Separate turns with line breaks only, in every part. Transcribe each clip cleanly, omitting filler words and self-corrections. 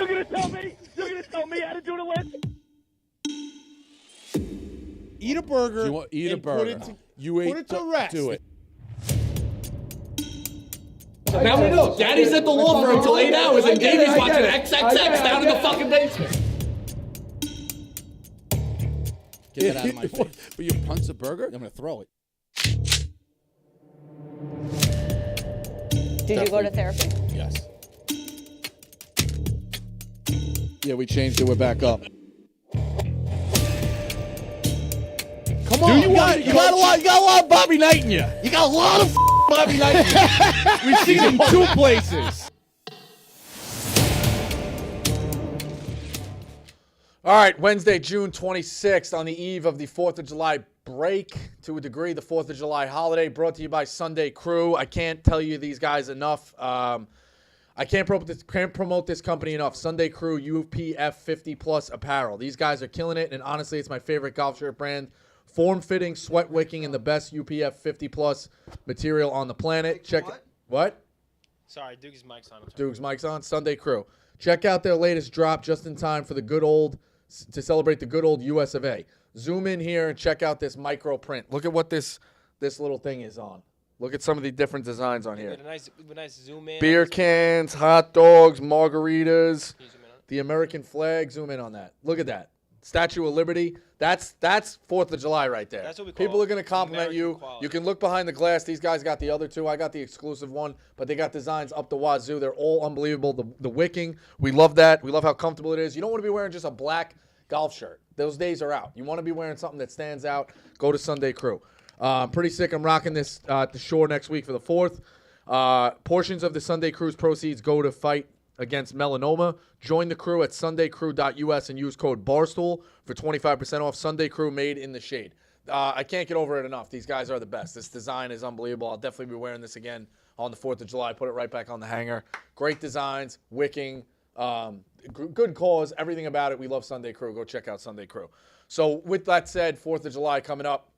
You're gonna tell me? You're gonna tell me how to do the list?
Eat a burger.
You want eat a
and
burger.
Put
You
it to rest.
Do it.
Now we know. Daddy's at the law firm until 8 hours, and Davey's watching XXX down in the fucking basement.
Get that out of my face.
But you punch the burger?
I'm gonna throw it.
Did you go to therapy?
Yes.
Yeah, we changed it. We're back up.
Come on. You got a lot of Bobby Knight in you. You got a lot of Bobby Knight in you. We've seen him two places.
All right, Wednesday, June 26th, on the eve of the 4th of July break, to a degree, the 4th of July holiday, brought to you by Sunday Crew. I can't tell you these guys enough. I can't promote this company enough. Sunday Crew, UPF 50-plus apparel. These guys are killing it, and honestly, it's my favorite golf shirt brand. Form-fitting, sweat-wicking, and the best UPF 50-plus material on the planet. Check it. What?
Sorry, Duke's mic's on.
Duke's mic's on. Sunday Crew. Check out their latest drop just in time for the good old, to celebrate the good old US of A. Zoom in here and check out this micro print. Look at what this little thing is on. Look at some of the different designs on here.
With a nice zoom in.
Beer cans, hot dogs, margaritas, the American flag. Zoom in on that. Look at that. Statue of Liberty. That's 4th of July right there.
That's what we call
People are going to compliment
American
you.
equality.
You can look behind the glass. These guys got the other two. I got the exclusive one, but they got designs up the wazoo. They're all unbelievable. The wicking, we love that. We love how comfortable it is. You don't want to be wearing just a black golf shirt. Those days are out. You want to be wearing something that stands out. Go to Sunday Crew. Pretty sick. I'm rocking this at the shore next week for the 4th. Portions of the Sunday Crew's proceeds go to fight against melanoma. Join the crew at sundaycrew.us and use code BARSTOOL for 25% off. Sunday Crew, made in the shade. I can't get over it enough. These guys are the best. This design is unbelievable. I'll definitely be wearing this again on the 4th of July. Put it right back on the hanger. Great designs, wicking, good cause, everything about it. We love Sunday Crew. Go check out Sunday Crew. So with that said, 4th of July coming up.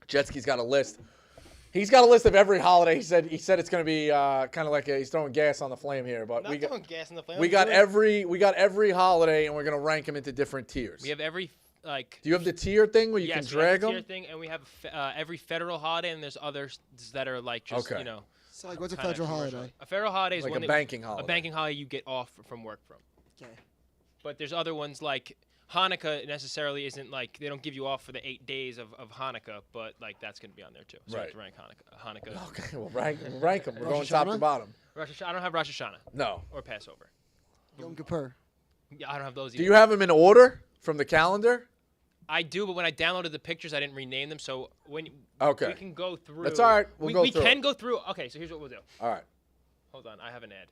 Jetski's got a list. He's got a list of every holiday. He said it's going to be kind of like he's throwing gas on the flame here, but
Not throwing gas on the flame.
we got every holiday, and we're going to rank them into different tiers.
We have every like.
Do you have the tier thing where you can drag them?
Tier thing, and we have every federal holiday, and there's others that are like just
Okay.
So like, what's a federal holiday?
A federal holiday is
Like
one
a banking holiday.
A banking holiday you get off from work from.
Okay.
But there's other ones like Hanukkah necessarily isn't like they don't give you off for the 8 days of Hanukkah, but like that's going to be on there too. So you have to rank Hanukkah.
Okay, well rank them. We're going
Rosh
top to
Hashanah?
bottom.
I don't have Rosh Hashanah
No.
or Passover.
Yom Kippur.
Yeah, I don't have those either.
Do you have them in order from the calendar?
I do, but when I downloaded the pictures, I didn't rename them. So when
Okay.
we can go through.
That's all right. We'll go through
We can
it.
go through. Okay, so here's what we'll do.
All right.
Hold on, I have an ad.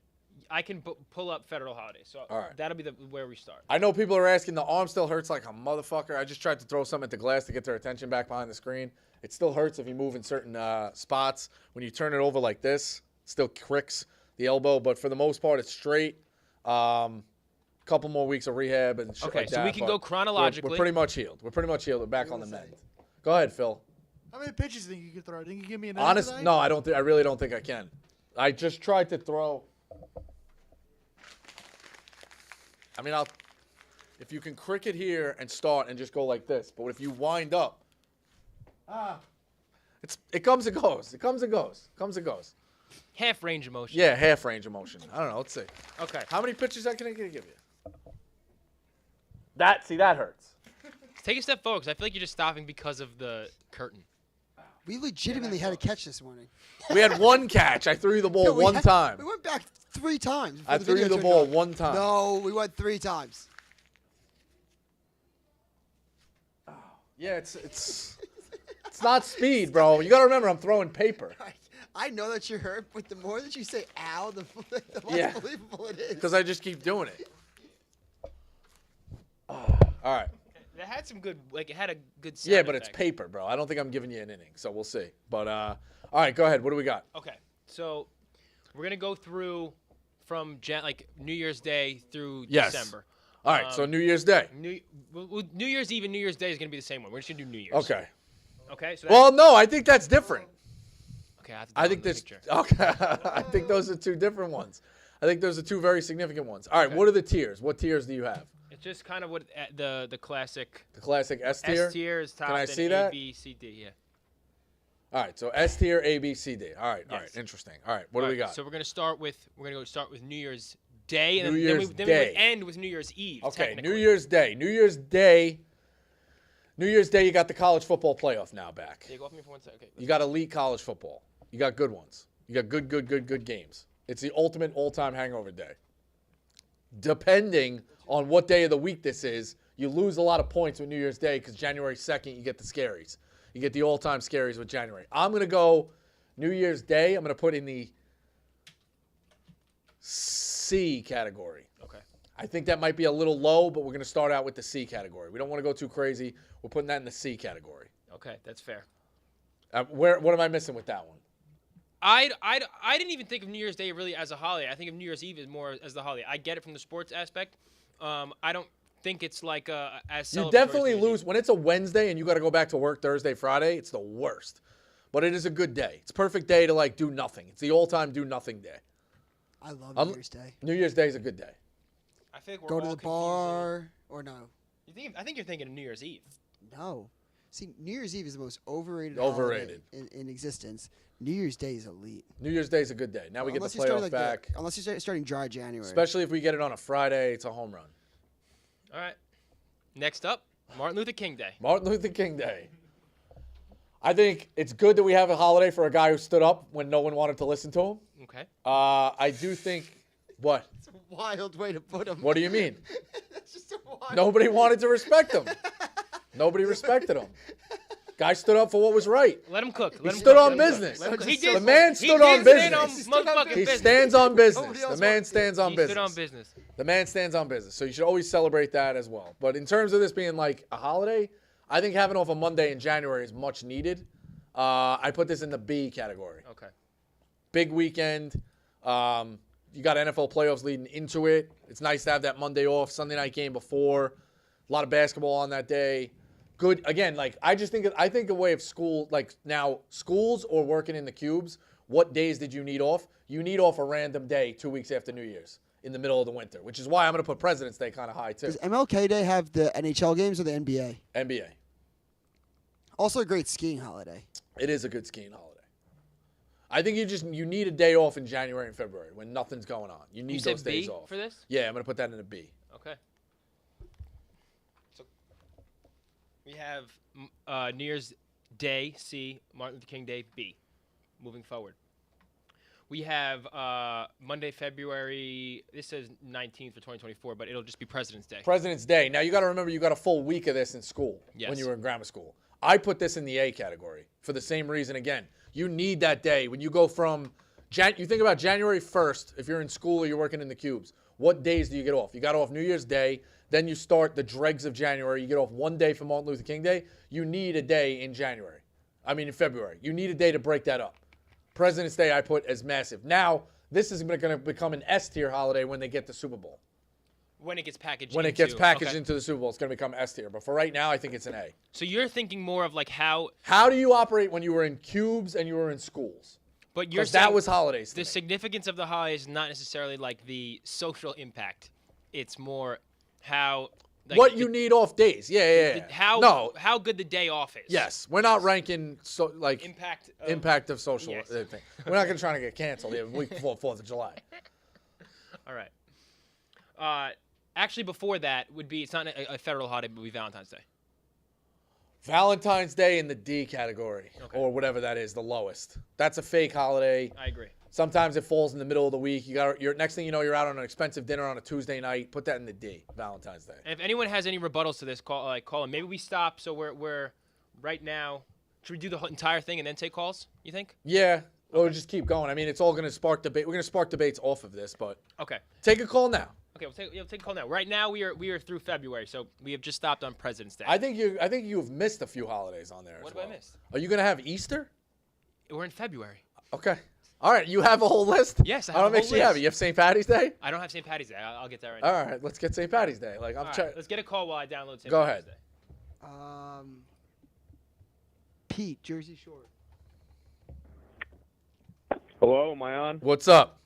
I can pull up federal holidays. So
All right.
that'll be where we start.
I know people are asking, the arm still hurts like a motherfucker. I just tried to throw something at the glass to get their attention back behind the screen. It still hurts if you move in certain spots. When you turn it over like this, it still cricks the elbow. But for the most part, it's straight. Couple more weeks of rehab and shit
Okay,
like
so
that.
we can
but
go chronologically.
We're pretty much healed. We're back on the mend. Go ahead, Phil.
How many pitches do you think you could throw? Think you give me an
Honest, no, I don't. I really don't think I can. I just tried to throw. I mean, if you can cricket here and start and just go like this, but if you wind up, it comes and goes. It comes and goes. Comes and goes.
Half range of motion.
Yeah, half range of motion. I don't know. Let's see.
Okay.
How many pitches can I give you? That hurts.
Take a step forward, because I feel like you're just stopping because of the curtain.
We legitimately had a catch this morning.
We had one catch. I threw you the ball
No,
one time.
We went back 3 times. before
I
the
threw you
video
the
turned
ball
on.
one time.
No, we went 3 times.
Yeah, it's not speed, bro. You gotta remember, I'm throwing paper.
I know that you're hurt, but the more that you say "ow," the more
Yeah.
believable it is.
Because I just keep doing it. All right.
That had some good, like it had a good sound
Yeah, but it's
effect.
paper, bro. I don't think I'm giving you an inning, so we'll see. But all right, go ahead. What do we got?
Okay, so we're gonna go through from New Year's Day through
Yes.
December.
All right, so New Year's Day.
New Year's Eve and New Year's Day is gonna be the same one. We're just gonna do New Year's.
Okay.
Okay. So
Well, no, I think that's different.
okay.
I think this. Okay, I think those are 2 different ones. I think those are two very significant ones. All right, what are the tiers? What tiers do you have?
It's just kind of what the classic.
The classic S tier?
S tier is top.
Can I
then
see
A,
that?
B, C, D. Yeah.
All right, so S tier, A, B, C, D. All right, interesting. All right, what do we got?
So we're gonna start with New Year's Day, and
New
then
Year's
we
Day.
would end with New Year's Eve.
Okay,
technically.
New Year's Day. New Year's Day, you got the college football playoff now back.
Take off me for 1 second. Okay.
You got elite college football. You got good ones. You got good games. It's the ultimate all-time hangover day. Depending on what day of the week this is, you lose a lot of points with New Year's Day because January 2nd, you get the scaries. You get the all-time scaries with January. I'm going to go New Year's Day. I'm going to put in the C category.
Okay.
I think that might be a little low, but we're going to start out with the C category. We don't want to go too crazy. We're putting that in the C category.
Okay, that's fair.
What am I missing with that one?
I didn't even think of New Year's Day really as a holiday. I think of New Year's Eve as more as the holiday. I get it from the sports aspect. I don't think it's like as
You
celebratory
definitely
as New Year's
lose
Eve.
when it's a Wednesday and you got to go back to work Thursday, Friday. It's the worst, but it is a good day. It's a perfect day to like do nothing. It's the all-time do nothing day.
I love New Year's Day.
New Year's Day is a good day.
I think we're
Go
all
to the
confusing.
bar or no?
I think you're thinking of New Year's Eve.
No. See, New Year's Eve is the most overrated
Overrated.
holiday in existence. New Year's Day is elite.
New Year's Day is a good day. Now we get the
Unless you're starting
playoff
like
back.
unless you're starting dry January.
Especially if we get it on a Friday, it's a home run.
All right. Next up, Martin Luther King Day.
Martin Luther King Day. I think it's good that we have a holiday for a guy who stood up when no one wanted to listen to him.
Okay.
I do think, what?
It's a wild way to put him.
What do you mean?
That's just a wild.
Nobody wanted to respect him. Nobody respected him. Guy stood up for what was right.
Let him cook.
He stood on business.
He did.
The man
He
stood
did
on
stand on
business.
motherfucking
He
business.
stands on business.
Nobody
The
else
man
wants to.
stands on
He
business.
stood on business.
The man stands on business. So you should always celebrate that as well. But in terms of this being like a holiday, I think having off a Monday in January is much needed. I put this in the B category.
Okay.
Big weekend. You got NFL playoffs leading into it. It's nice to have that Monday off, Sunday night game before. A lot of basketball on that day. Good. Again, like I think a way of school, like now schools or working in the cubes, what days did you need off? You need off a random day 2 weeks after New Year's in the middle of the winter, which is why I'm going to put President's Day kind of high too.
Does MLK Day have the NHL games or the NBA?
NBA.
Also a great skiing holiday.
It is a good skiing holiday. I think you need a day off in January and February when nothing's going on. You need
You
those
said
days
B
off.
for this?
Yeah, I'm going to put that in a B.
Okay. So we have New Year's Day, C, Martin Luther King Day, B. Moving forward. We have Monday, February, this says 19th for 2024, but it'll just be President's Day.
President's Day. Now, you got to remember you got a full week of this in school when
Yes.
you were in grammar school. I put this in the A category for the same reason again. You need that day. When you go from, you think about January 1st, if you're in school or you're working in the cubes, what days do you get off? You got off New Year's Day, then you start the dregs of January. You get off one day for Martin Luther King Day. You need a day in in February. You need a day to break that up. President's Day I put as massive. Now, this is going to become an S tier holiday when they get the Super Bowl.
When it gets packaged
When it
into,
gets packaged
okay.
into the Super Bowl, it's going to become S tier. But for right now, I think it's an A.
So you're thinking more of like how
How do you operate when you were in cubes and you were in schools?
but you're
Because that
saying
was holidays. to
the
me.
significance of the holiday is not necessarily like the social impact. It's more how like,
what you need off days. Yeah.
how good the day off is.
Yes. We're not ranking
Impact
of social
Yes.
thing. We're not going to try to get canceled the week before 4th of July.
All right. Actually, before that would be it's not a federal holiday, but it would be Valentine's Day.
Valentine's Day in the D category,
Okay.
or whatever that is, the lowest. That's a fake holiday.
I agree.
Sometimes it falls in the middle of the week. You're next thing you know, you're out on an expensive dinner on a Tuesday night. Put that in the D, Valentine's Day.
And if anyone has any rebuttals to this, call them. Maybe we stop. So we're right now. Should we do the whole entire thing and then take calls? You think?
Yeah, we'll just keep going. I mean, it's all going to spark debate. We're going to spark debates off of this, but
Okay.
take a call now.
Okay. We'll take a call now. Right now we are through February, so we have just stopped on President's Day.
I think you've missed a few holidays on there.
What
as
have I
well.
missed?
Are you going to have Easter?
We're in February.
Okay. All right. You have a whole list?
Yes, I
I
have
don't
a
make
whole
you have
list.
it. You have St. Patty's Day?
I don't have St. Patty's Day. I'll get that right
All
now.
right. Let's get St. Patty's Day. Like
All right, let's get a call while I download St.
Go
Patty's
ahead.
Day.
Pete, Jersey Shore.
Hello, am I on?
What's up?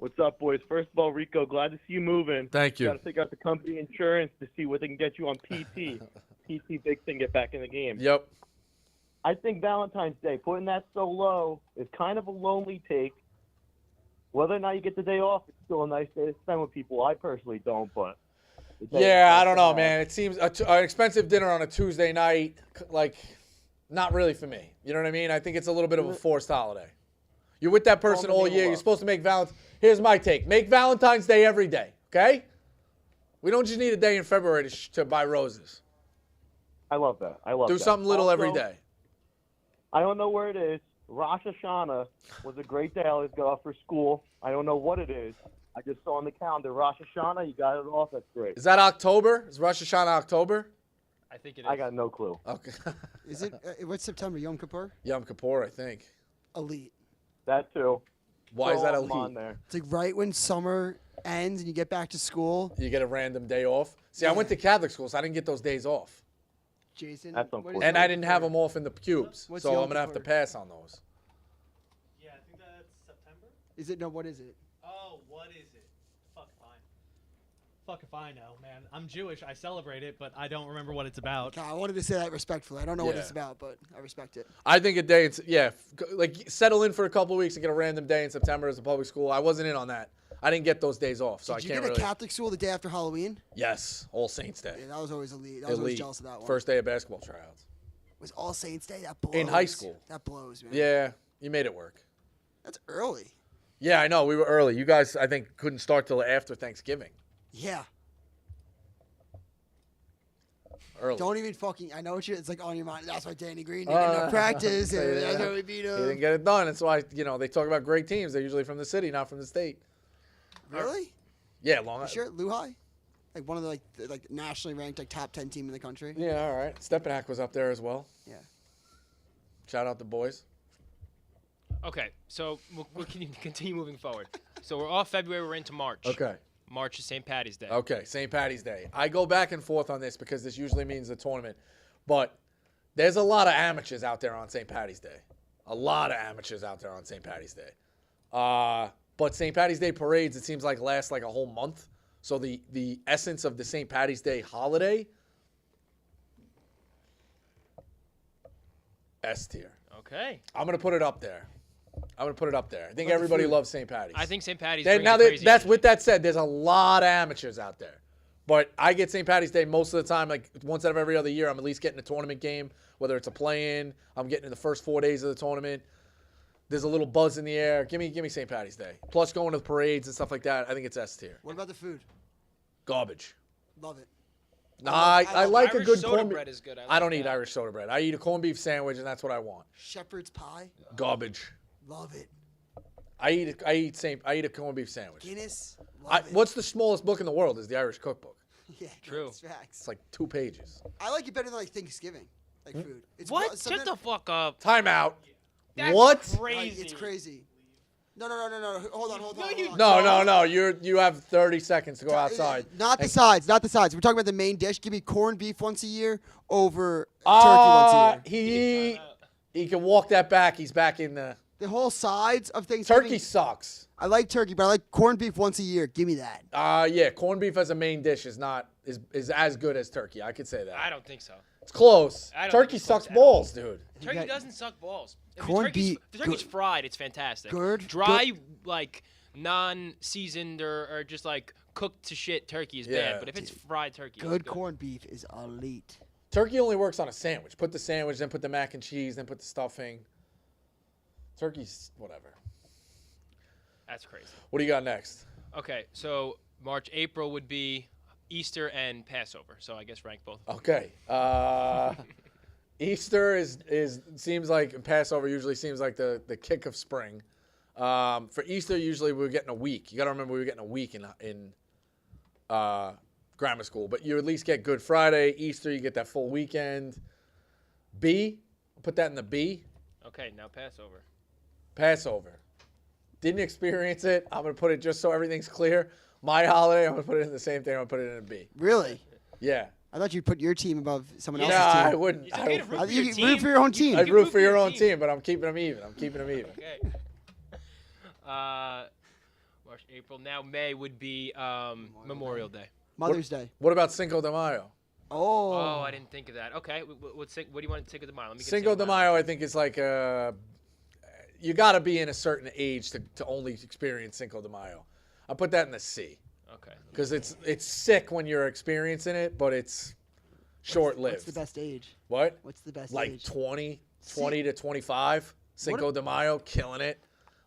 What's up, boys? First of all, Rico, glad to see you moving.
Thank you.
Got to figure out the company insurance to see what they can get you on PT. PT, big thing, get back in the game.
Yep.
I think Valentine's Day, putting that so low is kind of a lonely take. Whether or not you get the day off, it's still a nice day to spend with people. I personally don't, but.
Yeah, I don't know, man. It seems an expensive dinner on a Tuesday night, like, not really for me. You know what I mean? I think it's a little bit of a forced holiday. You're with that person all year. You're supposed to make Valentine's. Here's my take. Make Valentine's Day every day, okay? We don't just need a day in February to buy roses.
I love that. I love that.
Do something little
Also,
every day.
I don't know where it is. Rosh Hashanah was a great day. I always got off for school. I don't know what it is. I just saw on the calendar, Rosh Hashanah, you got it off. That's great.
Is that October? Is Rosh Hashanah October?
I think it is.
I got no clue.
Okay.
Is it? What's September? Yom Kippur?
Yom Kippur, I think.
Elite.
That too.
Why is that
Throw 'em on
elite?
there.
It's like right when summer ends and you get back to school.
You get a random day off. See, I went to Catholic school, so I didn't get those days off.
Jason.
That's
what is
unfortunate.
And
Yom
I didn't have
Kippur?
them off in the cubes.
What's
So
Yom
I'm going to have to
Kippur?
pass on those.
Yeah, I think that's September.
Is it? No, what is it?
Oh, what is it? Fuck if I. Fuck if I know, man. I'm Jewish. I celebrate it, but I don't remember what it's about.
God, I wanted to say that respectfully. I don't know what
Yeah.
it's about, but I respect it.
I think a day, like settle in for a couple of weeks and get a random day in September as a public school. I wasn't in on that. I didn't get those days off, so
Did
I
you
can't
get a
really.
Catholic school the day after Halloween?
Yes, All Saints Day.
Yeah, that was always elite. I was always
Elite.
jealous of that one.
First day of basketball tryouts.
Was All Saints Day? That blows.
In high school.
That blows, man.
Yeah, you made it work.
That's early.
Yeah, I know. We were early. You guys, I think, couldn't start till after Thanksgiving.
Yeah.
Early.
Don't even fucking. I know what you. It's like on your mind. That's why Danny Green didn't get enough practice.
yeah.
That's why we beat
He
him.
didn't get it done. That's why, they talk about great teams. They're usually from the city, not from the state.
Really?
Yeah, Long
You
Island.
sure? Lehigh? Like one of the like nationally ranked like top 10 team in the country.
Yeah, all right. Steppenhack was up there as well.
Yeah.
Shout out the boys.
Okay, so we'll continue moving forward. So we're off February. We're into March.
Okay.
March is St. Patty's Day.
Okay, St. Patty's Day. I go back and forth on this because this usually means the tournament. But there's a lot of amateurs out there on St. Patty's Day. A lot of amateurs out there on St. Patty's Day. But St. Patty's Day parades, it seems like last like a whole month. So the essence of the St. Patty's Day holiday, S tier.
Okay.
I'm going to put it up there. I think everybody loves St. Patty's.
I think St. Patty's.
That's with that said, there's a lot of amateurs out there. But I get St. Patty's Day most of the time, like once out of every other year, I'm at least getting a tournament game, whether it's a play-in, I'm getting in the first 4 days of the tournament. There's a little buzz in the air. Give me St. Patty's Day. Plus going to the parades and stuff like that, I think it's S tier.
What about the food?
Garbage.
Love it.
Nah, I like a
Irish
good
soda
corned
bread is good. I
I
like
don't eat
that.
Irish soda bread. I eat a corned beef sandwich, and that's what I want.
Shepherd's pie.
Garbage.
Love it.
I eat a corned beef sandwich.
Guinness. Love it.
What's the smallest book in the world? Is the Irish Cookbook.
Yeah,
True.
It's facts.
It's like 2 pages.
I like it better than like Thanksgiving, like food. It's
What?
something-
Shut the fuck up.
Time out.
That's
What?
Crazy.
It's crazy. No. Hold on.
No. You have 30 seconds to go outside.
Not the sides. We're talking about the main dish. Give me corned beef once a year over turkey once a year.
He can walk that back. He's back in the
The whole sides of Thanksgiving.
turkey sucks.
I like turkey, but I like corned beef once a year. Give me that.
Yeah, corned beef as a main dish is as good as turkey. I could say that.
I don't think so.
It's close.
I don't think
Turkey
it's close
sucks
at all.
balls, dude.
Turkey
got-
doesn't suck balls. If
Corned beef-
the turkey's
good.
fried, it's fantastic.
Good.
Dry, like non-seasoned or just like cooked to shit turkey is
Yeah.
bad. But if it's fried turkey,
Good
it's
corned beef is elite.
Turkey only works on a sandwich. Put the sandwich, then put the mac and cheese, then put the stuffing. Turkey's whatever.
That's crazy.
What do you got next?
Okay, so March, April would be Easter and Passover. So I guess rank both.
Okay. Easter is seems like Passover usually seems like the kick of spring. For Easter, usually we're getting a week. You got to remember we were getting a week in grammar school, but you at least get Good Friday, Easter. You get that full weekend. B, put that in the B.
Okay, now Passover.
Passover. Didn't experience it. I'm gonna put it just so everything's clear. My holiday, I'm gonna put it in the same thing. I'm gonna put it in a B.
Really?
Yeah.
I thought you'd put your team above someone
No,
else's
I
team.
wouldn't.
It's okay to root for
You
your
can root
team.
for your own team.
I'd root for your own team, but I'm keeping them even.
Okay. March, April. Now May would be Memorial Day.
Mother's Day.
What about Cinco de Mayo?
Oh.
Oh, I didn't think of that. Okay, what do you want to Cinco de Mayo? Let me get
Cinco de Mayo, I think, is like you got to be in a certain age to only experience Cinco de Mayo. I put that in the C.
Okay.
Because it's sick when you're experiencing it, but it's short-lived.
What's the best age?
What?
What's the best
like
age?
20 to 25. Cinco de Mayo, killing it.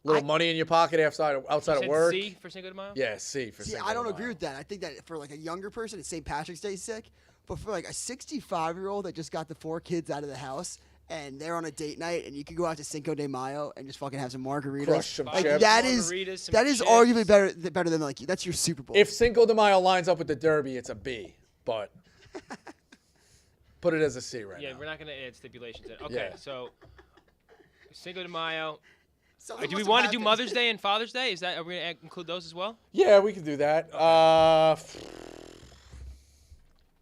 Little money in your pocket outside of work.
C for Cinco de Mayo?
Yeah, C for Cinco de Mayo.
I don't agree with that. I think that for like a younger person, it's St. Patrick's Day sick. But for like a 65-year-old that just got the 4 kids out of the house and they're on a date night and you can go out to Cinco de Mayo and just fucking have some margaritas.
Crush some
like,
chips.
that is arguably better than like that's your Super Bowl.
If Cinco de Mayo lines up with the Derby, it's a B. But put it as a C right now.
Yeah, we're not going to add stipulations. Okay,
Yeah.
so Cinco de Mayo.
Something
Do we
must
want to
have
do
happened.
Mother's Day and Father's Day? Are we going to include those as well?
Yeah, we can do that.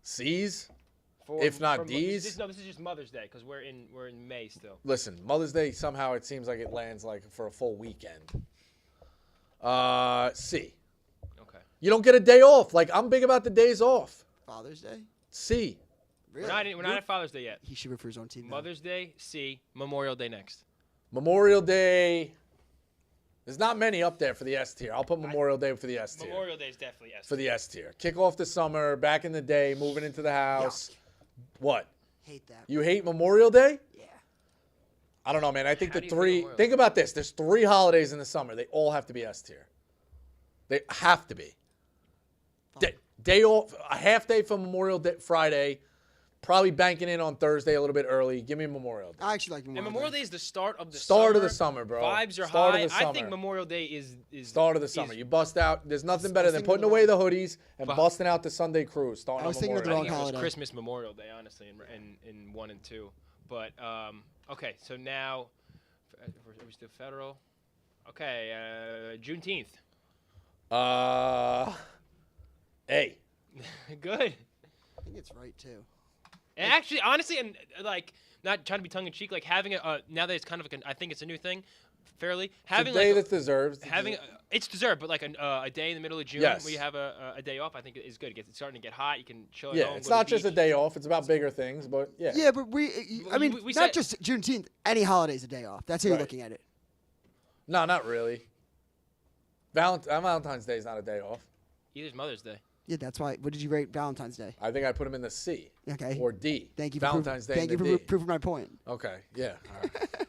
C's, if not D's.
This is just Mother's Day because we're in May still.
Listen, Mother's Day somehow it seems like it lands like for a full weekend. C.
Okay.
You don't get a day off. Like I'm big about the days off.
Father's Day?
C.
Really?
We're not at Father's Day yet.
He should refer his own team.
Mother's Day, C. Memorial Day next.
Memorial Day. There's not many up there for the S tier. I'll put Memorial Day for the S tier.
Memorial Day is definitely S.
For the S tier. Kick off the summer, back in the day, moving into the house. What?
Hate that.
You hate Memorial Day?
Yeah.
I don't know, man. I think
How
the
do you hate
three.
Memorial
Think about this. There's 3 holidays in the summer. They all have to be S tier. They have to be. Day off, a half day for Memorial Day, Friday. Probably banking in on Thursday a little bit early. Give me Memorial Day.
I actually like
And
Memorial
Memorial
Day.
Day is the start of the
Start of the summer, bro.
Vibes are
Start of
high.
the
I think
summer.
Memorial Day is
Start of the summer. You bust out. There's nothing better than putting away the hoodies and busting out the Sunday cruise. Starting
I was
on
thinking of the
Memorial
wrong
Day.
it was
holiday.
Christmas Memorial Day, honestly, in 1 and 2. But okay, so now we still federal. Okay, Juneteenth.
A.
Good.
I think it's right too.
And actually, honestly, and like not trying to be tongue in cheek, like having now that it's kind of like I think it's a new thing, fairly having
It's a day
like
that's deserved.
it's deserved, but like a day in the middle of June
Yes.
where you have a day off, I think is good. It's starting to get hot. You can chill at
Yeah,
home.
it's
go to
not
the
just a
beach.
day off. It's about bigger things, but yeah.
Yeah, but I mean,
we
not
said-
just Juneteenth. Any holiday's a day off. That's how you're
Right.
looking at it.
No, not really. Valentine's Day is not a day off.
Either's Mother's Day.
Yeah, that's why. What did you rate Valentine's Day?
I think I put them in the C.
Okay.
Or D.
Thank you.
Valentine's
for
Day.
Thank
in
you
the
for
D.
proving my point.
Okay. Yeah. All right.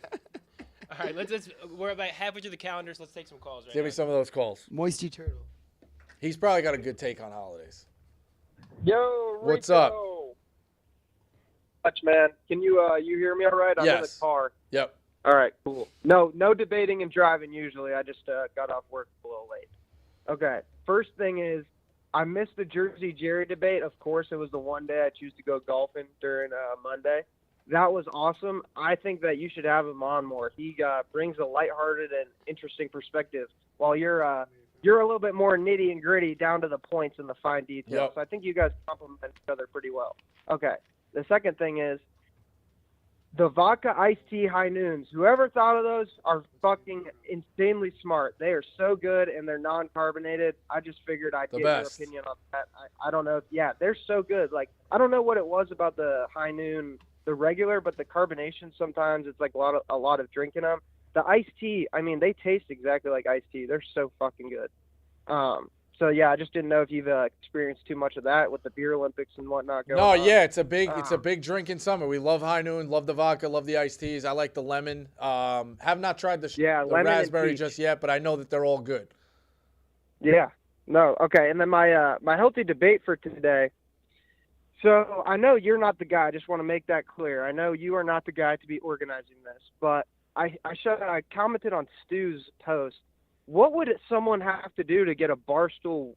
All right, let's we're about halfway through the calendars. Let's take some calls right
Give
now.
me some of those calls.
Moisty Turtle.
He's probably got a good take on holidays.
Yo, Rico.
What's up?
Much, man. Can you hear me all right? I'm in the
Yes.
car.
Yep.
All right, cool. No debating and driving usually. I just got off work a little late. Okay. First thing is, I missed the Jersey Jerry debate. Of course, it was the one day I choose to go golfing during Monday. That was awesome. I think that you should have him on more. He brings a lighthearted and interesting perspective, while you're a little bit more nitty and gritty, down to the points and the fine details.
Yep.
So I think you guys complement each other pretty well. Okay. The second thing is the vodka iced tea high noons. Whoever thought of those are fucking insanely smart. They are so good and they're non-carbonated. I just figured I'd
The
get
best.
your opinion on that. I don't know. Yeah, they're so good. Like, I don't know what it was about the high noon, the regular, but the carbonation sometimes it's like a lot of drinking them. The iced tea, I mean, they taste exactly like iced tea. They're so fucking good. So yeah, I just didn't know if you've experienced too much of that with the beer Olympics and whatnot going
No,
on.
yeah, it's a big drinking summer. We love high noon, love the vodka, love the iced teas. I like the lemon. Have not tried the
lemon and
raspberry
peach.
just yet, but I know that they're all good.
Yeah. No. Okay. And then my healthy debate for today. So I know you're not the guy. I just want to make that clear. I know you are not the guy to be organizing this, but I commented on Stu's post. What would someone have to do to get a Barstool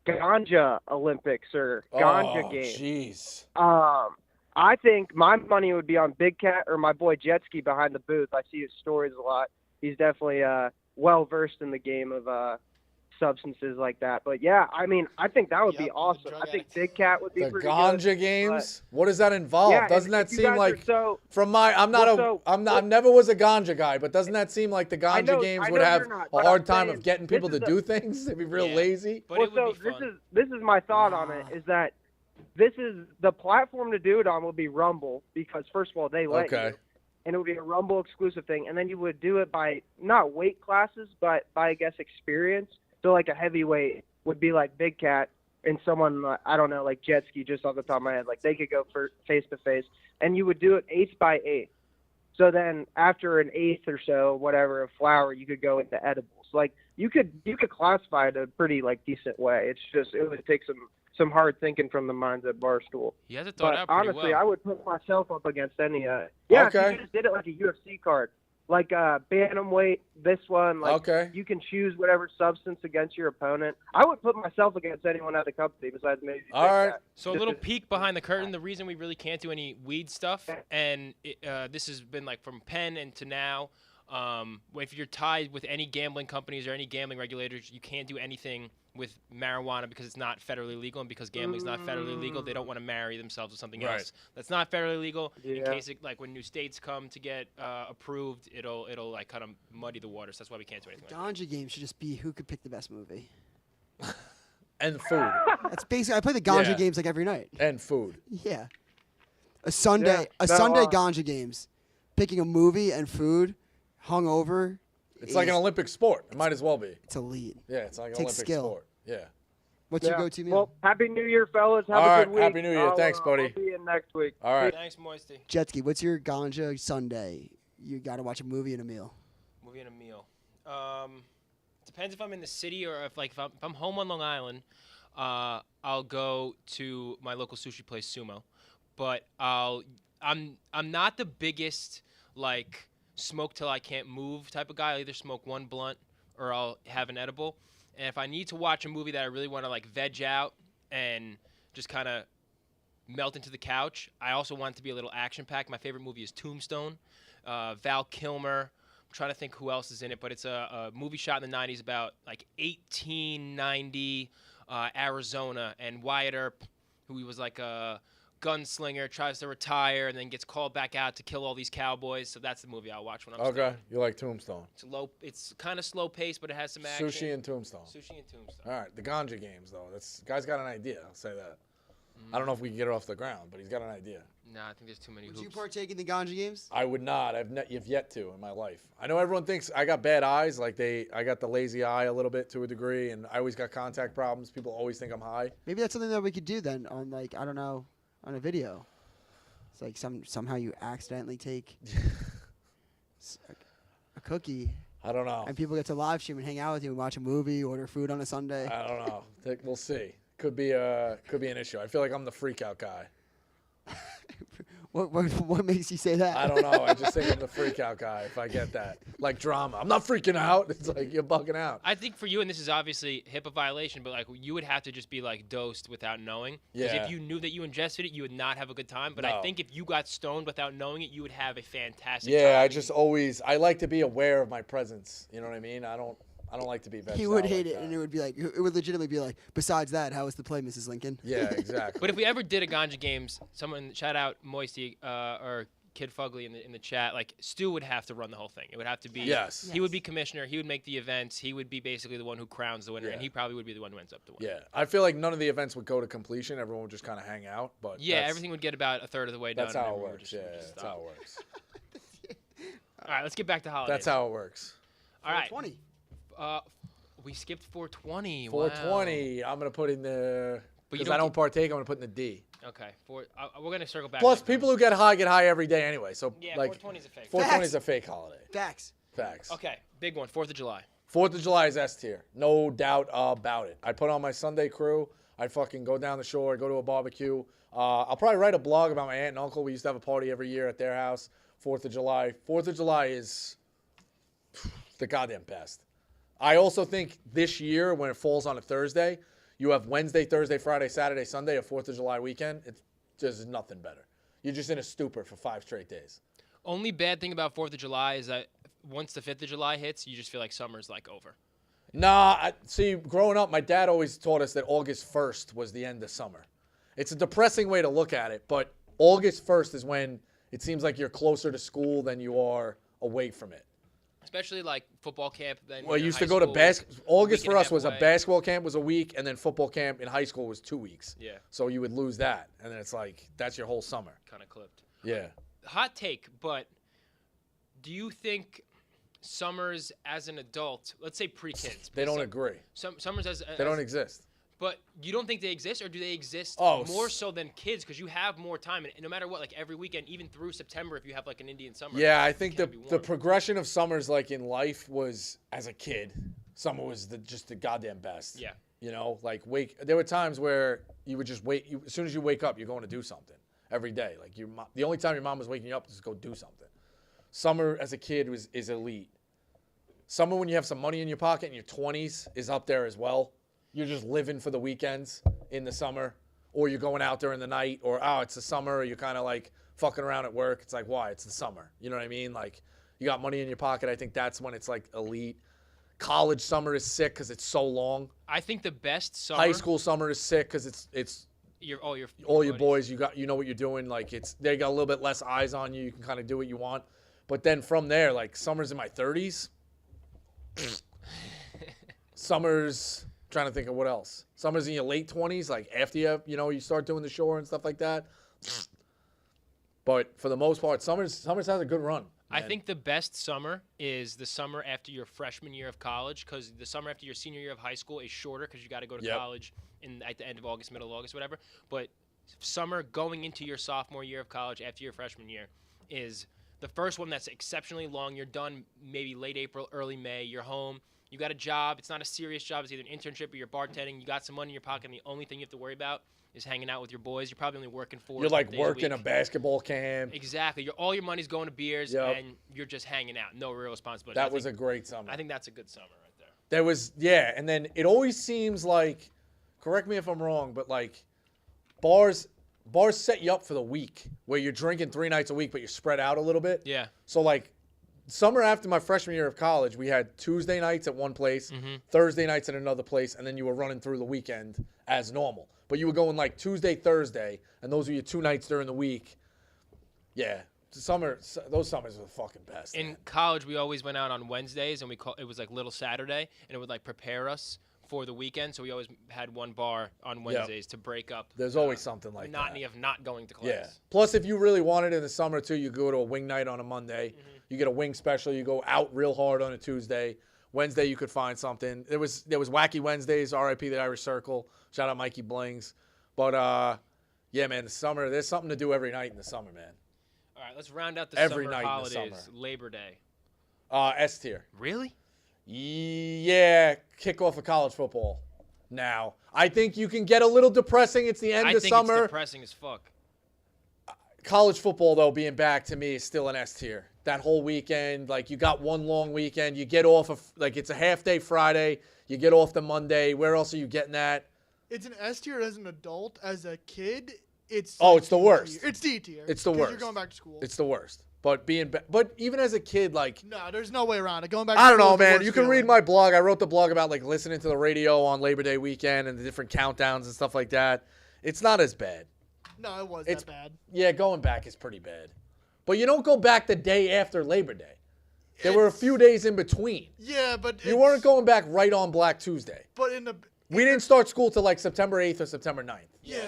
Ganja Olympics or Ganja Games?
Jeez.
I think my money would be on Big Cat or my boy Jetski behind the booth. I see his stories a lot. He's definitely well versed in the game of substances like that. But yeah, I mean, I think that would be
Yep, the
awesome.
drug
I think
addicts.
Big Cat would be
The
pretty
Ganja
good.
Games? What does that involve?
Yeah,
Doesn't
if
that
you
seem
guys are
like
so-
from my? I'm not
Well,
a.
so-
I'm not. I never was a Ganja guy, but doesn't that seem like the Ganja
know-
Games
I
would
know
have
you're not,
a
but
hard
I'm
time
saying
of getting
this
people to
is a-
do things? They'd be real
Yeah.
lazy.
But
Well,
it would
so
be fun.
this is my thought on it, is that this is the platform to do it on would be Rumble, because first of all they let
Okay.
you, and it would be a Rumble exclusive thing, and then you would do it by not weight classes, but by I guess experience. So like a heavyweight would be like Big Cat, and someone I don't know, like Jet Ski, just off the top of my head, like they could go for face to face, and you would do it 8th by 8th. So then after an 1/8 or so, whatever, of flour, you could go into edibles. Like you could classify it a pretty like decent way. It's just it would take some hard thinking from the minds at Barstool.
You had to throw it
But
out pretty
honestly,
well.
I would put myself up against any. Yeah, if
Okay.
you just did it like a UFC card, like bantamweight. This one, like
Okay.
you can choose whatever substance against your opponent. I would put myself against anyone at the company besides maybe.
All
Big
right.
Cat.
So a little peek behind the curtain. The reason we really can't do any weed stuff, and this has been like from Penn and to now, if you're tied with any gambling companies or any gambling regulators, you can't do anything with marijuana because it's not federally legal, and because gambling's not federally legal, they don't want to marry themselves with something
Right.
else that's not federally legal. In
Yeah.
case it, like when new states come to get approved, it'll like kind of muddy the waters. That's why we can't do anything. Like that.
Ganja game should just be who could pick the best movie.
And food.
That's basically I play the Ganja
Yeah.
games like every night.
And food.
Yeah. A Sunday Ganja games, picking a movie and food, hungover.
It's like an Olympic sport. It might as well be.
It's elite.
Yeah, it's like an
Takes
Olympic
skill.
sport. Yeah.
What's
Yeah.
your go-to meal?
Well, Happy New Year, fellas. Have
All
a
right,
good week.
Happy New Year. Thanks, buddy.
I'll be in next week.
All right.
Thanks, Moisty.
Jetski, what's your Ganja Sunday? You got to watch a movie and a meal.
Movie and a meal. Depends if I'm in the city or if I'm home on Long Island. I'll go to my local sushi place, Sumo. But I'm not the biggest like smoke till I can't move type of guy. I'll either smoke one blunt or I'll have an edible. And if I need to watch a movie that I really want to like veg out and just kind of melt into the couch, I also want it to be a little action packed. My favorite movie is Tombstone. Val Kilmer. I'm trying to think who else is in it, but it's a movie shot in the 90s about like 1890 Arizona, and Wyatt Earp, who he was like a gunslinger, tries to retire and then gets called back out to kill all these cowboys. So that's the movie I'll watch when I'm
Okay.
staying.
You like Tombstone.
It's kind of slow paced, but it has some action.
Sushi and Tombstone.
Sushi and Tombstone.
All right. The Ganja Games, though. Guy's got an idea. I'll say that. I don't know if we can get it off the ground, but he's got an idea.
Nah, I think there's too many
Would
hoops.
you partake in the Ganja games?
I would not. You've yet to in my life. I know everyone thinks I got bad eyes. Like I got the lazy eye a little bit to a degree, and I always got contact problems. People always think I'm high.
Maybe that's something that we could do then on like I don't know, on a video. It's like somehow you accidentally take a cookie
I don't know.
and people get to live stream and hang out with you and watch a movie, order food on a Sunday.
I don't know. We'll see. Could be an issue. I feel like I'm the freak out guy.
What makes you say that?
I don't know. I just think I'm the freak out guy if I get that. Like drama. I'm not freaking out. It's like you're bugging out.
I think for you, and this is obviously HIPAA violation, but like you would have to just be like dosed without knowing. Because
Yeah.
if you knew that you ingested it, you would not have a good time. But I
No.
think if you got stoned without knowing it, you would have a fantastic
Yeah,
time.
I like to be aware of my presence. You know what I mean? I don't like to be vexed
He would
out
hate
like
it,
that.
and it would be like it would legitimately be like. Besides that, how was the play, Mrs. Lincoln?
Yeah, exactly.
But if we ever did a Ganja Games, someone shout out Moisty or Kid Fugly in the chat. Like Stu would have to run the whole thing. It would have to be.
Yes.
He would be commissioner. He would make the events. He would be basically the one who crowns the winner,
Yeah.
and he probably would be the one who ends up the winner.
Yeah, I feel like none of the events would go to completion. Everyone would just kind of hang out. But
Yeah,
that's-
everything would get about a third of the way done.
That's
and
how
then
it
we would
works.
just-
Yeah,
we would just
that's
stop.
how it works.
All right, let's get back to holidays.
That's how it works.
All right.
20.
We skipped 420.
420. I'm gonna put in the
But you
because I don't partake. I'm gonna put in the D.
Wow. Okay. We're gonna circle back.
Plus,
to
people who get high every day anyway. So
Yeah,
like
420 is a fake.
420 is a fake holiday.
Facts.
Facts.
Okay, big one. 4th of July.
4th of July is S tier. No doubt about it. I put on my Sunday crew. I fucking go down the shore, go to a barbecue. I'll probably write a blog about my aunt and uncle. We used to have a party every year at their house. 4th of July. 4th of July is the goddamn best. I also think this year, when it falls on a Thursday, you have Wednesday, Thursday, Friday, Saturday, Sunday, a 4th of July weekend. It's just nothing better. You're just in a stupor for 5 straight days.
Only bad thing about 4th of July is that once the 5th of July hits, you just feel like summer's like over.
Nah, see, growing up, my dad always taught us that August 1st was the end of summer. It's a depressing way to look at it, but August 1st is when it seems like you're closer to school than you are away from it.
Especially like football camp. Then
Well, I used to go to August for us was a basketball camp was a week, and then football camp in high school was 2 weeks.
Yeah.
So you would lose that, and then it's like that's your whole summer.
Kind of clipped.
Yeah.
Hot take, but do you think summers as an adult, let's say pre-kids,
They don't agree.
Summers
They don't exist.
But you don't think they exist, or do they exist
Oh,
more so than kids? Because you have more time, and no matter what, like every weekend, even through September, if you have like an Indian summer.
Yeah, I think the progression of summers, like in life, was as a kid, summer was just the goddamn best.
Yeah.
You know, like there were times where you would just wait. As soon as you wake up, you're going to do something every day. Like the only time your mom was waking you up is to go do something. Summer as a kid is elite. Summer when you have some money in your pocket in your 20s is up there as well. You're just living for the weekends in the summer, or you're going out during the night, or it's the summer, or you're kind of like fucking around at work. It's like, why? It's the summer. You know what I mean? Like, you got money in your pocket. I think that's when it's like elite. College summer is sick because it's so long.
I think the best summer.
High school summer is sick because it's all your boys. You know what you're doing. Like they got a little bit less eyes on you. You can kind of do what you want. But then from there, like summer's in my 30s. Summer's. Trying to think of what else. Summer's in your late 20s, like after you start doing the shore and stuff like that. But for the most part, Summers has a good run.
I think the best summer is the summer after your freshman year of college, because the summer after your senior year of high school is shorter because you got to go to college at the end of August, middle of August, whatever. But summer going into your sophomore year of college after your freshman year is the first one that's exceptionally long. You're done maybe late April, early May. You're home. You got a job. It's not a serious job. It's either an internship or you're bartending. You got some money in your pocket, and the only thing you have to worry about is hanging out with your boys. You're probably only working 4
You're like
days
working
a
a
week.
basketball camp.
Exactly. All your money's going to beers, and you're just hanging out. No real responsibility.
That was a great summer.
I think that's a good summer right there.
There was, and then it always seems like, correct me if I'm wrong, but like bars set you up for the week where you're drinking 3 nights a week, but you're spread out a little bit.
Yeah.
So like, summer after my freshman year of college, we had Tuesday nights at one place, Thursday nights at another place, and then you were running through the weekend as normal. But you were going like Tuesday, Thursday, and those were your 2 nights during the week. Yeah, those summers were the fucking best.
In college, we always went out on Wednesdays, and it was like Little Saturday, and it would like prepare us for the weekend. So we always had one bar on Wednesdays to break up.
There's always something like that.
Monotony of not going to class.
Yeah. Plus, if you really wanted in the summer too, you go to a wing night on a Monday. You get a wing special. You go out real hard on a Tuesday. Wednesday, you could find something. There was Wacky Wednesdays, R.I.P. the Irish Circle. Shout out Mikey Blings. But, yeah, man, the summer, there's something to do every night in the summer, man.
All right, let's round out the
Every
summer
night in the
holidays.
summer.
Labor Day.
S tier.
Really?
Yeah, kickoff of college football now. I think you can get a little depressing. It's the end of summer.
I think it's depressing as fuck.
College football, though, being back to me is still an S tier. That whole weekend, like you got one long weekend. You get off of, like it's a half day Friday. You get off the Monday. Where else are you getting that?
It's an S tier as an adult. As a kid, it's
it's the worst.
It's D tier.
It's the worst.
You're going back to school.
It's the worst. But but even as a kid, like
no, there's no way around it. Going back.
I don't
to school
know,
is the
man.
worst
You can read
feeling.
my blog. I wrote the blog about like listening to the radio on Labor Day weekend and the different countdowns and stuff like that. It's not as bad.
No, it was
It's
that bad.
Yeah, going back is pretty bad. But you don't go back the day after Labor Day. There were a few days in between.
Yeah, but
You weren't going back right on Black Tuesday.
But in the
We didn't start school till like September 8th or September 9th.
yeah.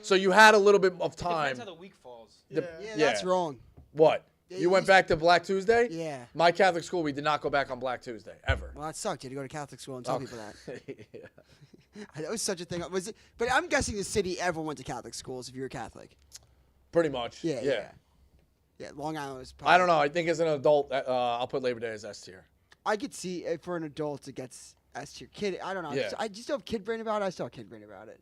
So you had a little bit of time.
Depends how the week falls.
Yeah, that's wrong.
What?
Yeah,
You went back to Black Tuesday?
Yeah.
My Catholic school, we did not go back on Black Tuesday, ever.
Well, that sucked. You had to go to Catholic school and tell people that.
Yeah.
That was such a thing. Was it? But I'm guessing the city, everyone went to Catholic schools if you were Catholic.
Pretty much.
Yeah. Long Island was probably.
I don't know. I think as an adult, I'll put Labor Day as S tier.
I could see for an adult it gets S tier. Kid, I don't know.
Yeah.
I just don't have kid brain about it. I still have kid brain about it.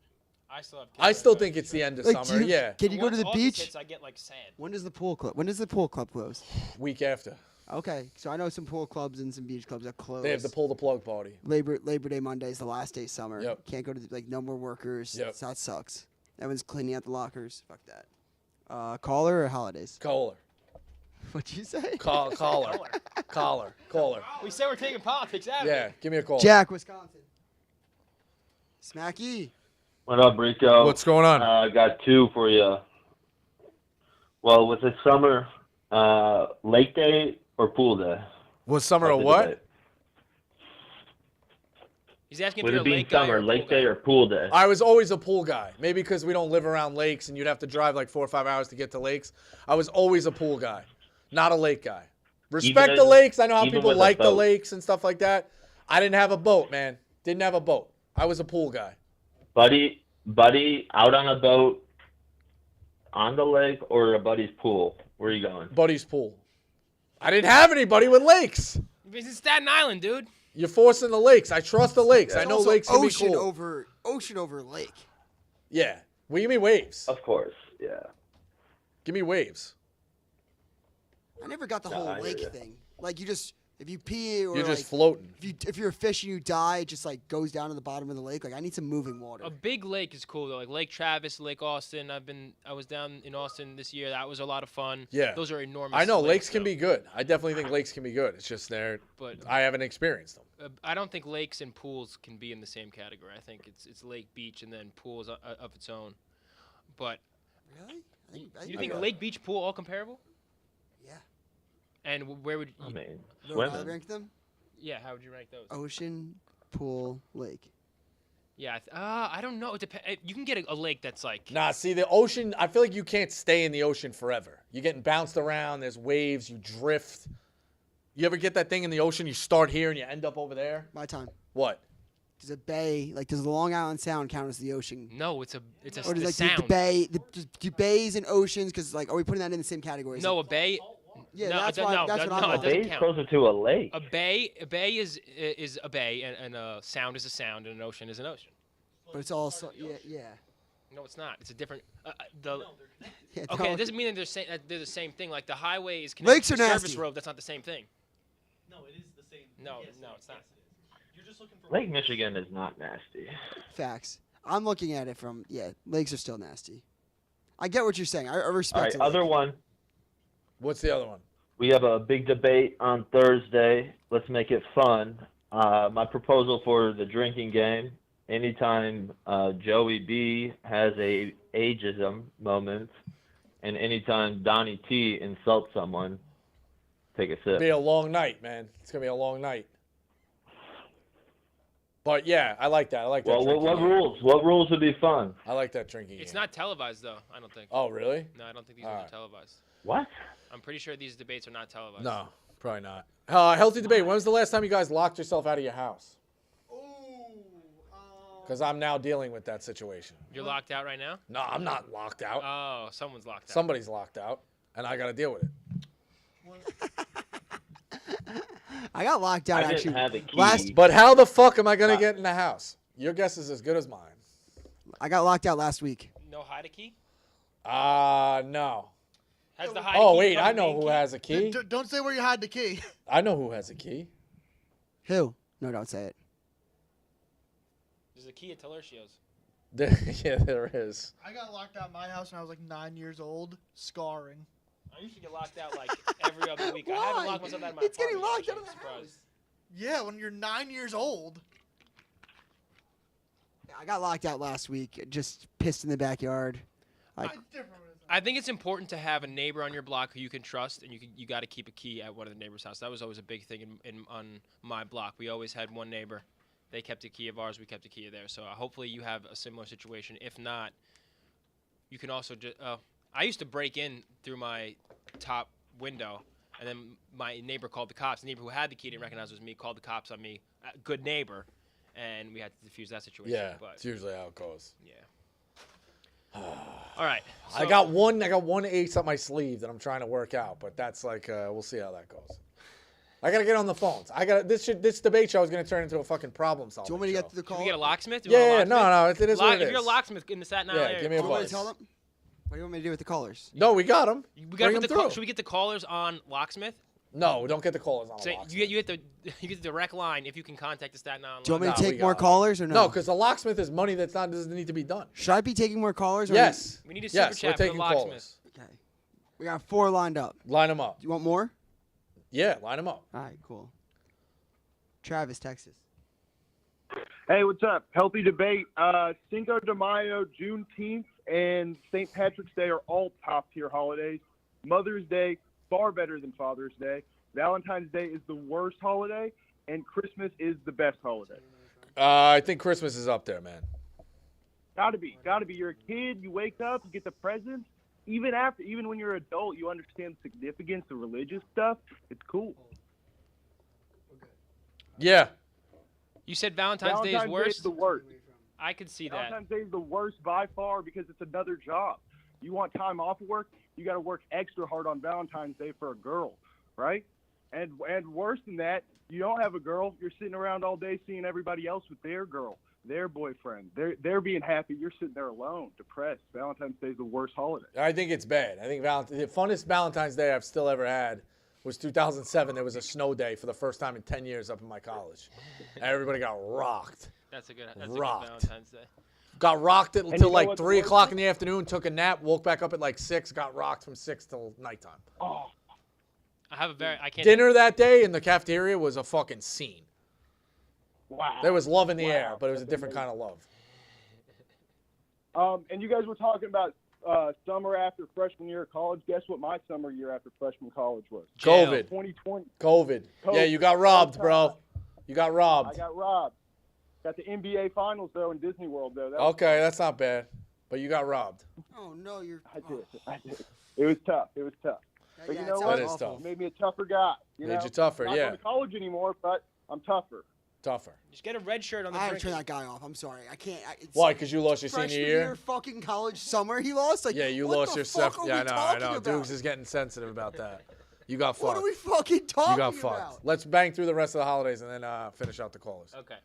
I still have.
I still think it's the end of
Like,
summer. Yeah.
Can you go to the
August
beach?
hits, I get like sad.
When does the pool club? When does the pool club close?
Week after.
Okay, so I know some pool clubs and some beach clubs that close.
They have the pull the plug party.
Labor Day Monday is the last day of summer.
Yep.
Can't go to no more workers.
Yep.
So that sucks. Everyone's cleaning out the lockers. Fuck that. Caller or holidays?
Kohler.
What'd you say?
Caller.
We say we're taking politics out of
Yeah,
it.
give me a call.
Jack, Wisconsin. Smacky.
What up, Rico?
What's going on?
I got two for you. Well, with the summer, lake day or pool day?
Was summer
That's
a
the
what?
debate.
He's asking
With
if
it
you're a
being
lake guy or
summer,
a
lake
pool
day
guy.
or pool day?
I was always a pool guy. Maybe because we don't live around lakes and you'd have to drive like 4 or 5 hours to get to lakes. I was always a pool guy, not a lake guy. Respect the lakes. I know how
even
people
with a
like the
boat.
lakes and stuff like that. I didn't have a boat, man. Didn't have a boat. I was a pool guy.
Buddy, out on a boat, on the lake, or a buddy's pool? Where are you going?
Buddy's pool. I didn't have anybody with lakes.
He's in Staten Island, dude.
You're forcing the lakes. I trust the lakes. I
It's
know
also
lakes can be
ocean
cool.
ocean over lake.
Yeah. Well, give me waves.
Of course, yeah.
Give me waves.
I never got the
No,
whole
I hear
lake
ya.
thing. Like you just if you pee or
You're
like
just floating.
if you're a fish and you die, it just like goes down to the bottom of the lake. Like I need some moving water.
A big lake is cool though, like Lake Travis, Lake Austin. I was down in Austin this year. That was a lot of fun.
Yeah.
Those are enormous.
I know lakes can
though.
be good. I definitely think lakes can be good. It's just
But
I haven't experienced them.
I don't think lakes and pools can be in the same category. I think it's lake, beach, and then pools of its own. But
Really?
you think lake, beach, pool all comparable?
Yeah.
And where would
I mean,
You know how I
swimming.
rank them?
yeah? How would you rank those?
Ocean, pool, lake.
Yeah, I don't know. It depends. You can get a lake that's like
Nah, see the ocean. I feel like you can't stay in the ocean forever. You're getting bounced around. There's waves. You drift. You ever get that thing in the ocean? You start here and you end up over there.
My time.
What?
Does a bay does the Long Island Sound count as the ocean?
no. It's a
Or does
the
like
sound.
the bay do bays and oceans? Because like are we putting that in the same category?
No, a bay.
Yeah,
no,
that's
it,
why-
no,
that's
no,
what I'm
no, it
on.
A
doesn't
bay's
count.
closer to a lake.
A bay is a bay, and a sound is a sound, and an ocean is an ocean.
But it's also yeah.
No, it's not. It's a different.
Yeah,
Okay,
no,
it doesn't mean that they're the same thing. Like the highway is connected
Lakes
to
are
the service
nasty.
road. That's not the same thing.
No, it is the same.
No,
Yes,
no, it's not.
yes, it is. You're just looking for
Lake Michigan is not nasty.
Facts. I'm looking at it from lakes are still nasty. I get what you're saying. I
All
respect
right,
it.
other one.
What's the other one?
We have a big debate on Thursday. Let's make it fun. My proposal for the drinking game: anytime Joey B has a ageism moment, and anytime Donnie T insults someone, take a
It'll
sip.
be a long night, man. It's gonna be a long night. But yeah, I like that. I like that.
Well,
drinking
what
game.
rules? What rules would be fun?
I like that drinking
It's
game.
not televised though. I don't think.
Oh, really?
No, I don't think these
All
ones
right.
are televised.
What?
I'm pretty sure these debates are not televised.
No, probably not. Healthy debate. When was the last time you guys locked yourself out of your house? Because I'm now dealing with that situation.
You're locked out right now.
No, I'm not locked out.
Oh, someone's locked out.
Somebody's locked out, and I got to deal with it.
I got locked out
I didn't
actually.
have a key.
Last
But how the fuck am I gonna get in the house? Your guess is as good as mine.
I got locked out last week.
No hide a key.
No.
Has the hide
Oh
key
wait,
become
I
the
know
main
who
key?
has a key.
Don't say where you hide the key.
I know who has a key.
Who? No, don't say it.
There's a key at Talercio's.
Yeah, there is.
I got locked out of my house when I was like 9 years old, scarring.
I used to get locked out like every other week. I haven't
Why?
locked myself out of my
It's getting
apartment yet,
locked
which
out of
I'm
the
surprised.
Yeah, when you're 9 years old.
I got locked out last week. Just pissed in the backyard.
It's different.
I think it's important to have a neighbor on your block who you can trust, and you got to keep a key at one of the neighbors' house. That was always a big thing on my block. We always had one neighbor. They kept a key of ours. We kept a key of theirs. So hopefully you have a similar situation. If not, you can also just. I used to break in through my top window, and then my neighbor called the cops. The neighbor who had the key didn't recognize it was me. Called the cops on me. Good neighbor, and we had to defuse that situation.
Yeah,
but
it's usually how it goes.
yeah. All right.
I
so-
got one ace up my sleeve that I'm trying to work out, but that's like we'll see how that goes. I gotta get on the phones. This debate show is gonna turn into a fucking problem solving.
Do you want me to
show.
get to the
Can
call?
we get a locksmith? Do you want a
Yeah,
locksmith?
no, it is what it
If you're a
is.
locksmith in the Staten Island area,
give me a
Do you want me
buzz.
to tell them? What do you want me to do with the callers?
No, we got them.
We
Bring
gotta
'em
put the
through.
should we get the callers on locksmith?
No, don't get the callers on.
So
a locksmith.
you get the direct line if you can contact the Staten Island.
Do you want me
Nah,
to
we
take more
got 'em.
callers or no?
No, because the locksmith is money that doesn't need to be done.
Should I be taking more callers? Or
Yes.
We need a super
Yes,
chat
we're
for the
taking
locksmith.
callers.
Okay. We got 4 lined up.
Line them up.
Do you want more?
Yeah, line them up.
All right, cool. Travis, Texas.
Hey, what's up? Healthy debate. Cinco de Mayo, Juneteenth, and St. Patrick's Day are all top-tier holidays. Mother's Day, far better than Father's Day. Valentine's Day is the worst holiday, and Christmas is the best holiday.
I think Christmas is up there, man.
Gotta be. You're a kid. You wake up, you get the presents. Even when you're an adult, you understand the significance of religious stuff. It's cool.
Yeah.
You said Valentine's Day is worse?
Day is the worst.
I could see that.
Valentine's Day is the worst by far because it's another job. You want time off of work, you got to work extra hard on Valentine's Day for a girl, right? And worse than that, you don't have a girl. You're sitting around all day seeing everybody else with their girl, their boyfriend. They're being happy. You're sitting there alone, depressed. Valentine's Day is the worst holiday.
I think it's bad. I think the funnest Valentine's Day I've still ever had was 2007. There was a snow day for the first time in 10 years up in my college. And everybody got rocked.
That's a good Valentine's Day.
Got rocked until
you know
like
what's
3
worse?
o'clock in the afternoon, took a nap, woke back up at like 6, got rocked from 6 till nighttime.
Oh,
I can't.
Dinner that day in the cafeteria was a fucking scene.
wow.
There was love in the air, but it was a different kind of love.
And you guys were talking about summer after freshman year of college. Guess what my summer year after freshman college was?
Jail.
COVID.
2020.
COVID. Yeah, you got robbed, bro. You got robbed.
I got robbed. Got the NBA Finals, though, in Disney World, though.
Okay, that's not bad. But you got robbed.
Oh, no, you're...
I did. It was tough. But
Yeah,
you
it
know
sounds
what?
That is
awful.
tough.
It made me a tougher guy.
Made
know?
you tougher,
Not
yeah.
going to college anymore, but I'm tougher.
Tougher.
Just get a red shirt on the
I had to
drinking.
turn that guy off. I'm sorry. I can't. It's
Why? Because you lost your
freshman
senior year?
fucking college summer he lost? Like,
Yeah, you
what
lost
the
your
fuck
stuff.
are
Yeah,
we
I know.
talking about?
Dukes is getting sensitive about that. You got fucked.
What are we fucking talking
You got
about?
fucked. Let's bang through the rest of the holidays and then finish out the callers.
Okay.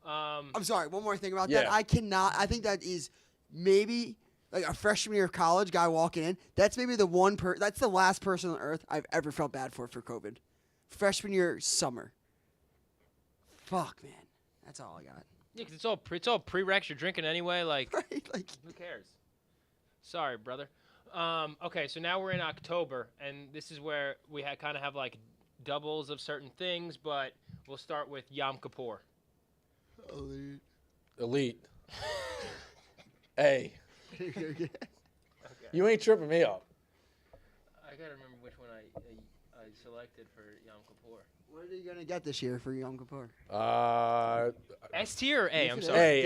I'm sorry. One more thing about
Yeah.
that. I cannot. I think that is maybe like a freshman year of college guy walking in. That's maybe the one that's the last person on earth I've ever felt bad for COVID. Freshman year summer. Fuck, man. That's all I got.
Yeah, 'cause it's all prereqs. You're drinking anyway. Like,
Right? Like,
who cares? Sorry, brother. Okay, so now we're in October, and this is where we kind of have like doubles of certain things, but we'll start with Yom Kippur.
Elite. Hey. You ain't tripping me up.
I gotta remember which one I selected for Yom Kippur.
what are you gonna get this year for Yom Kippur?
S tier or A? I'm
Yes, it
sorry.
Hey.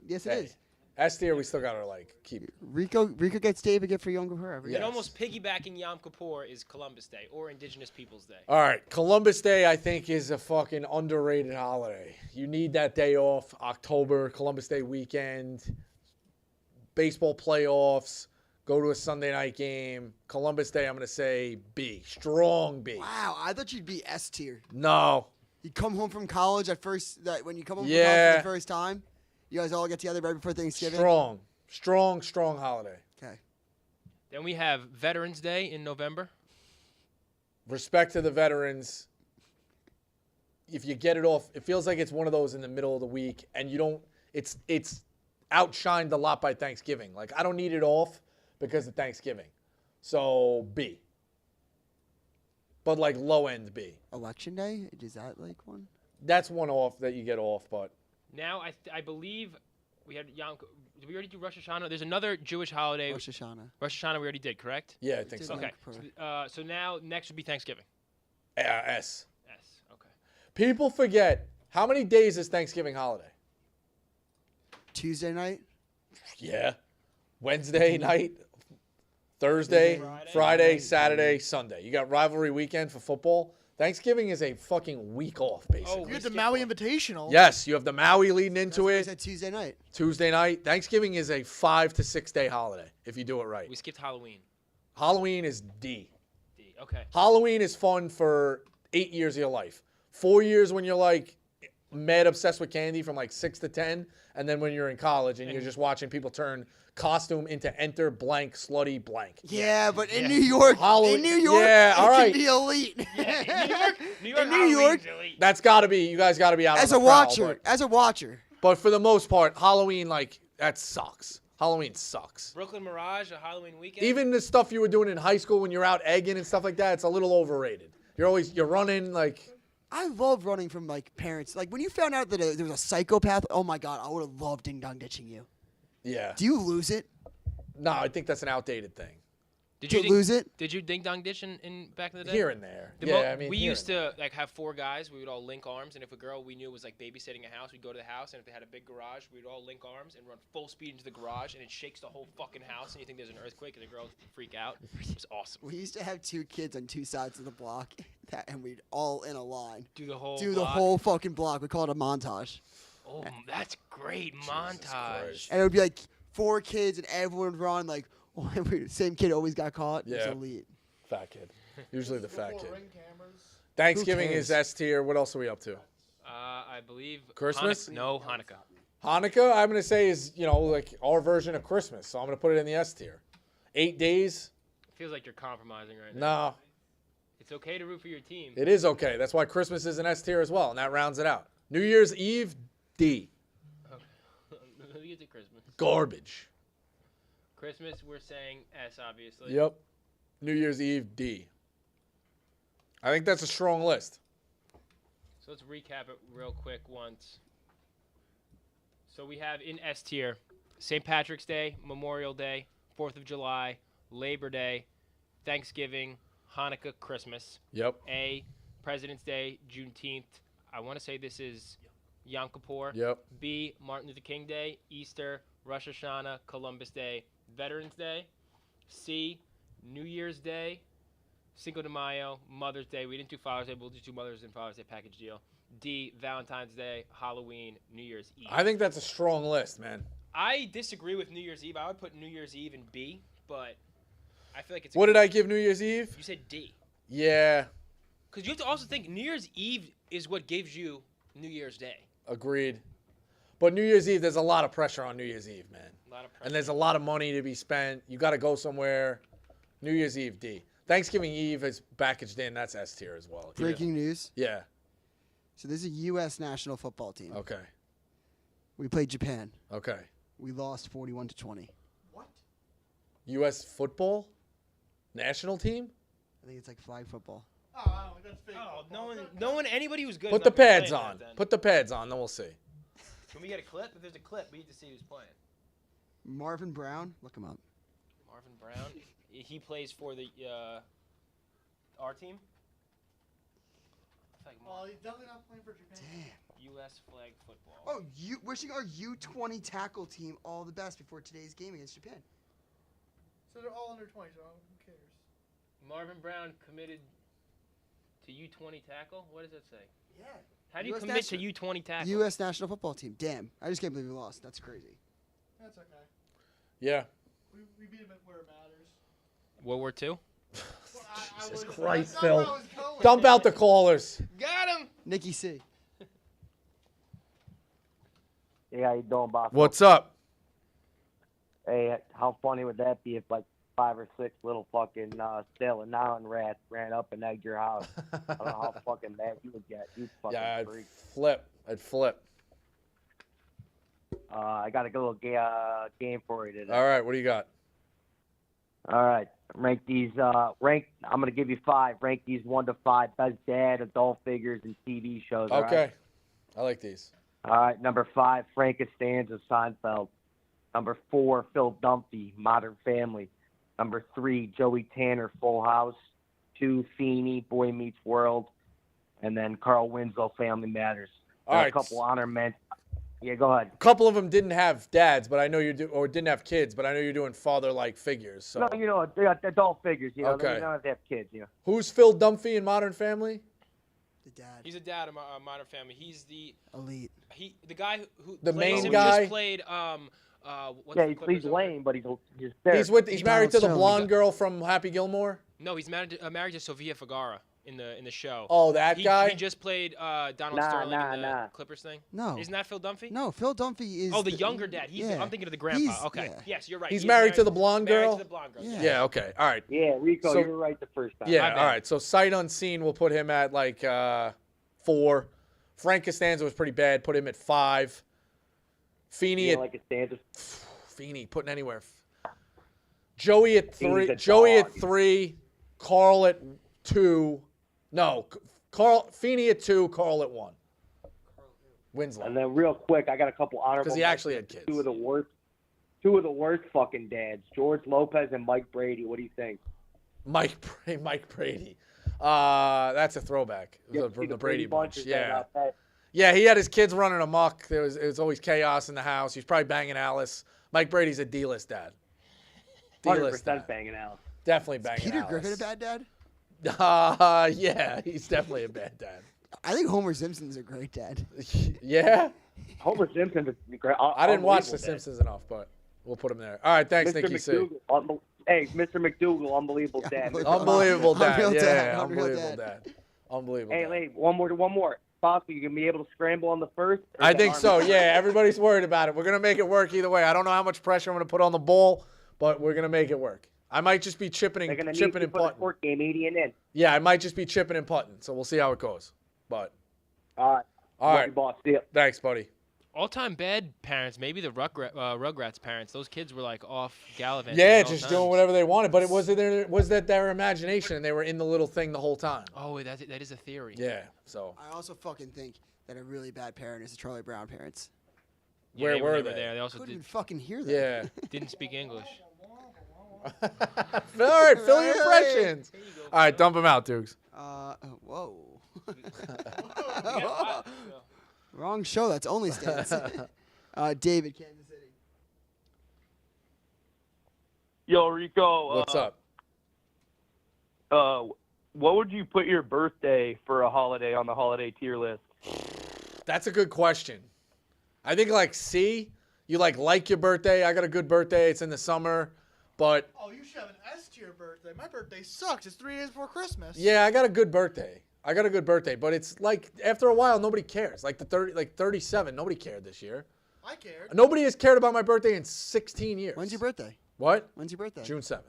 Yes, it
Hey.
is.
S tier, we still gotta like keep.
Rico gets David gift for Yom Kippur every
Yeah.
year.
And almost piggybacking Yom Kippur is Columbus Day or Indigenous Peoples Day.
All right, Columbus Day I think is a fucking underrated holiday. You need that day off. October, Columbus Day weekend, baseball playoffs. Go to a Sunday night game. Columbus Day, I'm gonna say B, strong B.
Wow, I thought you'd be S tier.
No.
You come home from college at first. When you come home from
Yeah.
college for the first time, you guys all get together right before Thanksgiving.
Strong holiday.
Okay.
Then we have Veterans Day in November.
Respect to the veterans. If you get it off, it feels like it's one of those in the middle of the week, and you don't. It's outshined a lot by Thanksgiving. Like I don't need it off because of Thanksgiving, so B. But like low end B.
Election Day, is that like one?
That's one off that you get off, but
Now I believe we had Yom. Did we already do Rosh Hashanah? There's another Jewish holiday.
Rosh Hashanah.
Rosh Hashanah we already did, correct?
yeah, I think
Did
so.
Yom
Okay.
Kippur.
So now next would be Thanksgiving.
S.
Yes. Okay.
People forget how many days is Thanksgiving holiday?
Tuesday night.
Yeah. Wednesday night, Thursday, Friday, Saturday, Sunday. You got rivalry weekend for football. Thanksgiving is a fucking week off, basically.
You get the Maui Invitational.
Yes, you have the Maui leading into
Is
it.
that Tuesday night?
Tuesday night. Thanksgiving is a 5 to 6 day holiday if you do it right.
We skipped Halloween.
Halloween is D.
D. Okay.
Halloween is fun for 8 years of your life. 4 years when you're like mad obsessed with candy from like 6 to 10, and then when you're in college and you're just watching people turn costume into enter blank slutty blank.
Yeah, but in New York,
Halloween- yeah,
it
all right.
can be elite.
New York.
In New York,
That's got to be, you guys got to be out
as
on
a
the prowl,
watcher,
but-
as a watcher.
But for the most part, Halloween, like, that sucks. Halloween sucks.
Brooklyn Mirage, a Halloween weekend.
Even the stuff you were doing in high school when you're out egging and stuff like that, it's a little overrated. You're running like.
I love running from like parents. Like when you found out that there was a psychopath. Oh my god, I would have loved ding dong ditching you.
Yeah.
Do you lose it?
No, I think that's an outdated thing.
Did
you
you
lose it?
Did you ding dong ditch in back in the day?
Here and there.
We used to like have 4 guys. We would all link arms, and if a girl we knew was like babysitting a house, we'd go to the house, and if they had a big garage, we'd all link arms and run full speed into the garage, and it shakes the whole fucking house, and you think there's an earthquake, and the girls freak out. It was awesome.
We used to have 2 kids on 2 sides of the block, and we'd all in a line
Do the whole
the
block.
whole fucking block. We call it a montage.
Oh, that's great montage.
And it would be like 4 kids, and everyone would run like. Same kid always got caught.
Yeah.
It was elite.
Fat kid. Usually the fat kid.
Ring cameras.
Thanksgiving
cares?
is S tier. What else are we up to?
I believe
Christmas?
No, Hanukkah.
Hanukkah, I'm going to say, is, like our version of Christmas. So I'm going to put it in the S tier. 8 days?
Feels like you're compromising right now.
No.
It's okay to root for your team.
It is okay. That's why Christmas is an S tier as well, and that rounds it out. New Year's Eve, D.
Who gets it Christmas?
Garbage.
Christmas, we're saying S, obviously.
Yep. New Year's Eve, D. I think that's a strong list.
So let's recap it real quick once. So we have in S tier, St. Patrick's Day, Memorial Day, 4th of July, Labor Day, Thanksgiving, Hanukkah, Christmas.
Yep.
A, President's Day, Juneteenth. I want to say this is Yom Kippur.
Yep.
B, Martin Luther King Day, Easter, Rosh Hashanah, Columbus Day, Veterans Day. C, New Year's Day, Cinco de Mayo, Mother's Day. We didn't do Father's Day, but we'll just do Mother's and Father's Day package deal. D, Valentine's Day, Halloween, New Year's Eve.
I think that's a strong list, man.
I disagree with New Year's Eve. I would put New Year's Eve in B, but I feel like it's.
What did I give New Year's Eve?
You said D.
Yeah.
Because you have to also think New Year's Eve is what gives you New Year's Day.
Agreed. But New Year's Eve, there's a lot of pressure on New Year's Eve, man.
A lot of pressure.
And there's a lot of money to be spent. You got to go somewhere. New Year's Eve, D. Thanksgiving Eve is packaged in. That's S tier as well.
Breaking news.
Yeah.
So this is a U.S. national football team.
Okay.
We played Japan.
Okay.
We lost 41-20.
U.S. football national team?
I think it's like flag football.
Oh, that's fake.
Oh, no one, anybody who's good.
Put
is
the
not gonna play
pads
in
on.
that then.
Put the pads on, then we'll see.
Can we get a clip? If there's a clip, we need to see who's playing.
Marvin Brown, look him up.
Marvin Brown. He plays for the our team.
Oh, he's definitely not playing for Japan.
Damn.
U.S. flag football.
Oh, wishing our U20 tackle team all the best before today's game against Japan.
So they're all under 20, so who cares?
Marvin Brown committed to U20 tackle. What does that say?
Yeah.
How do you
US
commit to
national-
U20 tackle?
U.S. national football team. Damn. I just can't believe we lost. That's crazy.
That's okay.
Yeah.
We beat him at where it matters.
World War II.
Jesus Christ, Phil. Dump out the callers.
Got him.
Nikki C.
Hey, how you doing, boss?
What's up?
Hey, how funny would that be if like 5 or 6 little fucking Sailor Island rats ran up and egged your house? I don't know how fucking mad you would get. You fucking
Yeah, I'd
freak.
flip. I'd flip.
I got a little game for you today.
All right, what do you got?
All right, rank these. I'm gonna give you 5. Rank these 1 to 5 best dad adult figures and TV shows. all
Okay.
right?
I like these.
All right, number 5, Frank Costanza, Seinfeld. Number 4, Phil Dunphy, Modern Family. Number 3, Joey Tanner, Full House. 2, Feeney, Boy Meets World. And then Carl Winslow, Family Matters.
All
And
right.
a couple honor men. Yeah, go ahead.
A couple of them didn't have dads, but I know you do, or didn't have kids, but I know you're doing father-like figures. So.
No, you know, they got adult figures. You know,
Okay.
they don't have to have kids. You know.
Who's Phil Dunphy in Modern Family?
The dad.
He's a dad in Modern Family. He's the
Elite.
the guy who
The
plays
main
him
guy?
just played what's
Yeah,
the
he's
Clippers owner?
lame, but he's there.
He's married to the
Donald
blonde girl from Happy Gilmore.
No, he's married to Sofia Vergara in the show.
Oh, that guy?
He just played Donald
Nah,
Sterling
nah,
in the
nah.
Clippers thing.
No.
Isn't that Phil Dunphy?
No, Phil Dunphy is.
Oh, the younger dad. I'm thinking of the grandpa.
He's-
Okay.
yeah.
Yes, you're right.
He's
He is
married to the blonde
married
girl?
to the blonde girl.
Yeah.
Yeah. Okay. All right.
Yeah, Rico,
So-
you were right the first time.
Yeah.
My
All
bad.
right. So sight unseen, we'll put him at like 4. Frank Costanza was pretty bad. Put him at 5. Feeney
You
at
know, like a Santa.
Feeney putting anywhere. Joey at
Feeney's
3.
a
Joey
dog.
at 3. Carl at 2. No, Feeney at 2. Carl at 1. Winslow.
And then real quick, I got a couple honorable.
Because he actually had kids.
Two of the worst fucking dads, George Lopez and Mike Brady. What do you think?
Mike Brady. That's a throwback
Yeah,
from the Brady bunch.
is
Yeah.
that,
Yeah, he had his kids running amok. It was always chaos in the house. He's probably banging Alice. Mike Brady's a D-list dad.
100%
dad.
banging Alice.
Definitely banging
Peter
Alice.
Griffin a bad dad?
Yeah, he's definitely a bad dad.
I think Homer Simpson's a great dad.
Yeah?
Homer Simpson is great.
I didn't watch The
Unbelievable dad.
Simpsons enough, but we'll put him there. All right, thanks,
Mr.
Nikki C.
McDougal, hey, Mr. McDougal, unbelievable dad.
Unbelievable dad.
Unreal
Yeah,
dad.
unbelievable dad. Unbelievable
Hey,
dad.
wait, one more. Bosco, you gonna be able to scramble on the first? Or
I
is that
think so,
Army?
yeah. Everybody's worried about it. We're going to make it work either way. I don't know how much pressure I'm going to put on the ball, but we're going to make it work. I might just be chipping
They're gonna
and
need you
putting.
for the court game, 80 and in.
Yeah, I might just be chipping and putting, so we'll see how it goes. But
All right.
all
Love
right,
you, boss. See ya.
thanks, buddy.
All-time bad parents, maybe the Rugrats parents. Those kids were like off gallivanting.
Yeah,
at all
just
times.
doing whatever they wanted, but it was that their imagination, and they were in the little thing the whole time.
Oh, that is a theory.
Yeah, so
I also fucking think that a really bad parent is the Charlie Brown parents.
Yeah,
where
they
were
never
they?
there. They also
Couldn't
did,
fucking hear that.
Yeah.
didn't speak English.
All right, fill your impressions. All right, dump them out, Dukes.
Whoa. Wrong show. That's only stands. David, Kansas City.
Yo, Rico.
What's up?
What would you put your birthday for a holiday on the holiday tier list?
That's a good question. I think like C, you like your birthday. I got a good birthday. It's in the summer, but
Oh, you should have an S tier birthday. My birthday sucks. It's 3 days before Christmas.
yeah, I got a good birthday. But it's like after a while, nobody cares. Like 37, nobody cared this year.
I cared.
Nobody has cared about my birthday in 16 years.
When's your birthday?
What?
When's your birthday?
June 7th.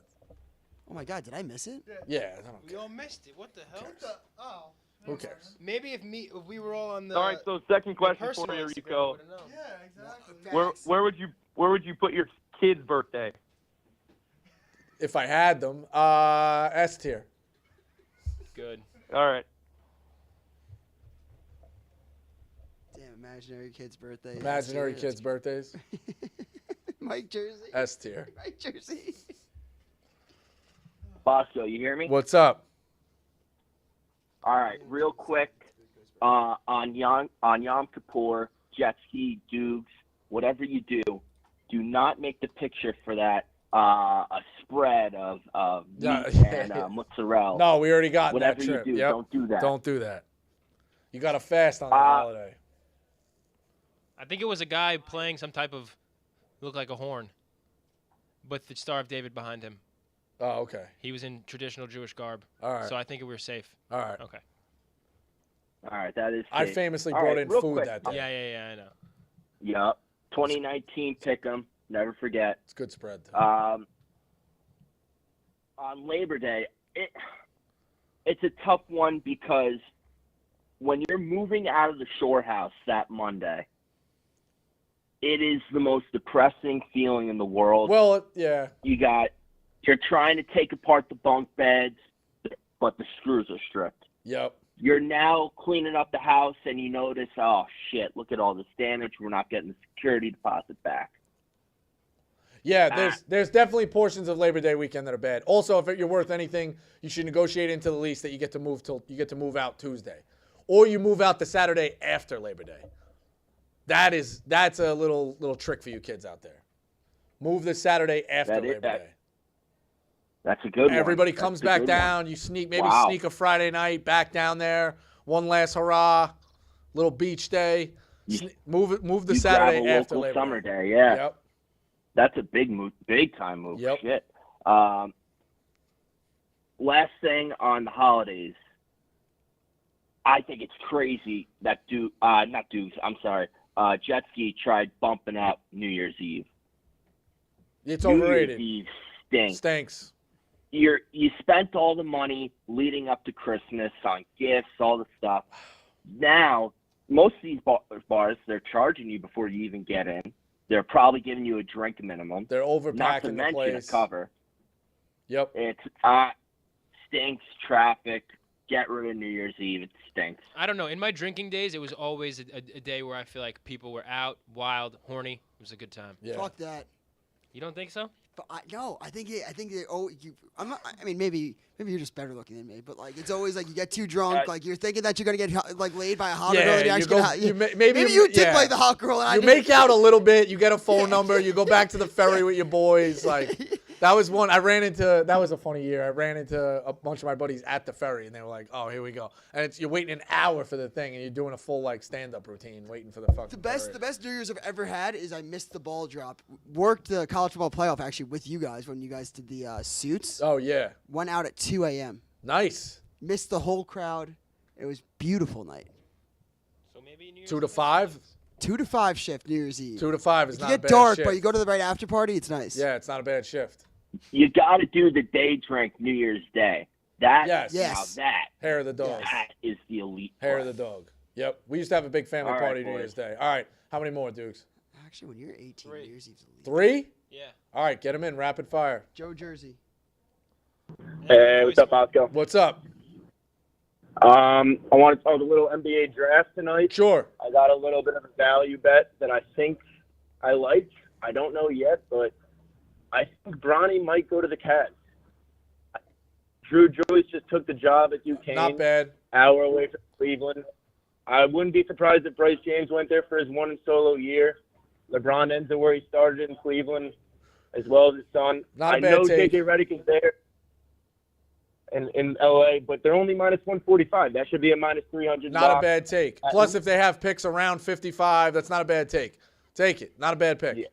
Oh my God, did I miss it?
Yeah, I don't
We
care.
all missed it. What the hell?
Oh.
Who cares?
Maybe if we were all on the.
All right, so second question for
personal
you,
Instagram,
Rico.
would've known.
Yeah, exactly.
Where would you put your kid's birthday?
If I had them, S tier.
Good.
All right.
Damn, imaginary kid's birthday.
Imaginary
S tier.
kids' birthdays.
Mike Jersey.
S tier.
Mike Jersey.
Bosco, you hear me?
What's up?
All right, real quick. On Yom Kippur, jet ski, dukes, whatever you do not make the picture for that a spread of meat and mozzarella.
No, we already got
Whatever
that trip.
you do,
Yep.
don't do that.
Don't do that. You got to fast on the holiday.
I think it was a guy playing some type of, looked like a horn, with the Star of David behind him.
Oh, okay.
He was in traditional Jewish garb.
All right.
So I think we were safe.
All right.
Okay.
All right, that is.
I
safe.
famously
All
brought
right,
in
real
food
quick.
that day.
Yeah, I know.
Yup. 2019 pick'em. Never forget.
It's a good spread.
On Labor Day, it's a tough one because when you're moving out of the shore house that Monday, it is the most depressing feeling in the world.
Well, yeah.
You're trying to take apart the bunk beds, but the screws are stripped.
Yep.
You're now cleaning up the house and you notice, oh shit, look at all this damage. We're not getting the security deposit back.
Yeah, there's definitely portions of Labor Day weekend that are bad. Also, if you're worth anything, you should negotiate into the lease that you get to move out Tuesday, or you move out the Saturday after Labor Day. That's a little trick for you kids out there. Move the Saturday after Labor Day.
That's a good one.
Everybody
That's
comes
a
back
good
down.
one.
You sneak
Wow.
a Friday night back down there. One last hurrah, little beach day. Move the
You
Saturday
grab a
after
local
Labor
summer
Day.
day, yeah.
Yep.
That's a big move, big time move.
Yep.
Shit. Last thing on the holidays, I think it's crazy that Jet Ski tried bumping up New Year's Eve.
It's
New
overrated.
Year's Eve
Stinks.
You spent all the money leading up to Christmas on gifts, all the stuff. Now, most of these bars, they're charging you before you even get in.
They're probably giving you a drink minimum.
They're
Not to
overpacking the
mention
place.
a cover.
Yep.
It's stinks, traffic. Get rid of New Year's Eve. It stinks.
I don't know. In my drinking days, it was always a day where I feel like people were out, wild, horny. It was a good time.
Yeah.
Fuck that.
You don't think so?
But no, I think they. Oh, I'm not. I mean, maybe you're just better looking than me. But like, it's always like you get too drunk, like you're thinking that you're gonna get like laid by a hot girl. And you're actually maybe you did play the hot girl. And
you make out a little bit. You get a phone number. You go back to the ferry with your boys. Like that was one. That was a funny year. I ran into a bunch of my buddies at the ferry, and they were like, "Oh, here we go." And you're waiting an hour for the thing, and you're doing a full like stand-up routine, waiting for the fucking.
The best New Year's I've ever had is I missed the ball drop. Worked the college football playoff actually with you guys when you guys did the suits.
Oh yeah.
Went out at 2 a.m.
Nice.
Missed the whole crowd. It was beautiful night.
So maybe New Year's
2 to 5.
2 to 5 shift New Year's Eve.
2 to 5 is
If
not
you
a
get
bad
dark,
shift.
but you go to the right after party, it's nice.
Yeah, it's not a bad shift.
You got to do the day drink New Year's Day. That
Yes.
Now that
Hair of the dog.
that is the elite.
Hair
part.
of the dog. Yep. We used to have a big family
All right,
party New
boys.
Year's Day. All right. How many more, Dukes?
Actually, when you're 18, New Year's Eve's elite.
3?
Yeah.
All right. Get them in. Rapid fire.
Joe Jersey.
Hey, what's up, Bosco?
What's up?
I want to talk a little NBA draft tonight.
Sure.
I got a little bit of a value bet that I think I like. I don't know yet, but I think Bronny might go to the Cavs. Drew Joyce just took the job at Duquesne.
Not bad.
Hour away from Cleveland. I wouldn't be surprised if Bryce James went there for his one solo year. LeBron ends it where he started in Cleveland, as well as his son.
Not a
I
bad
know
take.
J.J. Redick is there in L.A., but they're only minus 145. That should be a minus 300.
Not a
lock.
bad take. Plus, if they have picks around 55, that's not a bad take. Take it. Not a bad pick.
Yeah.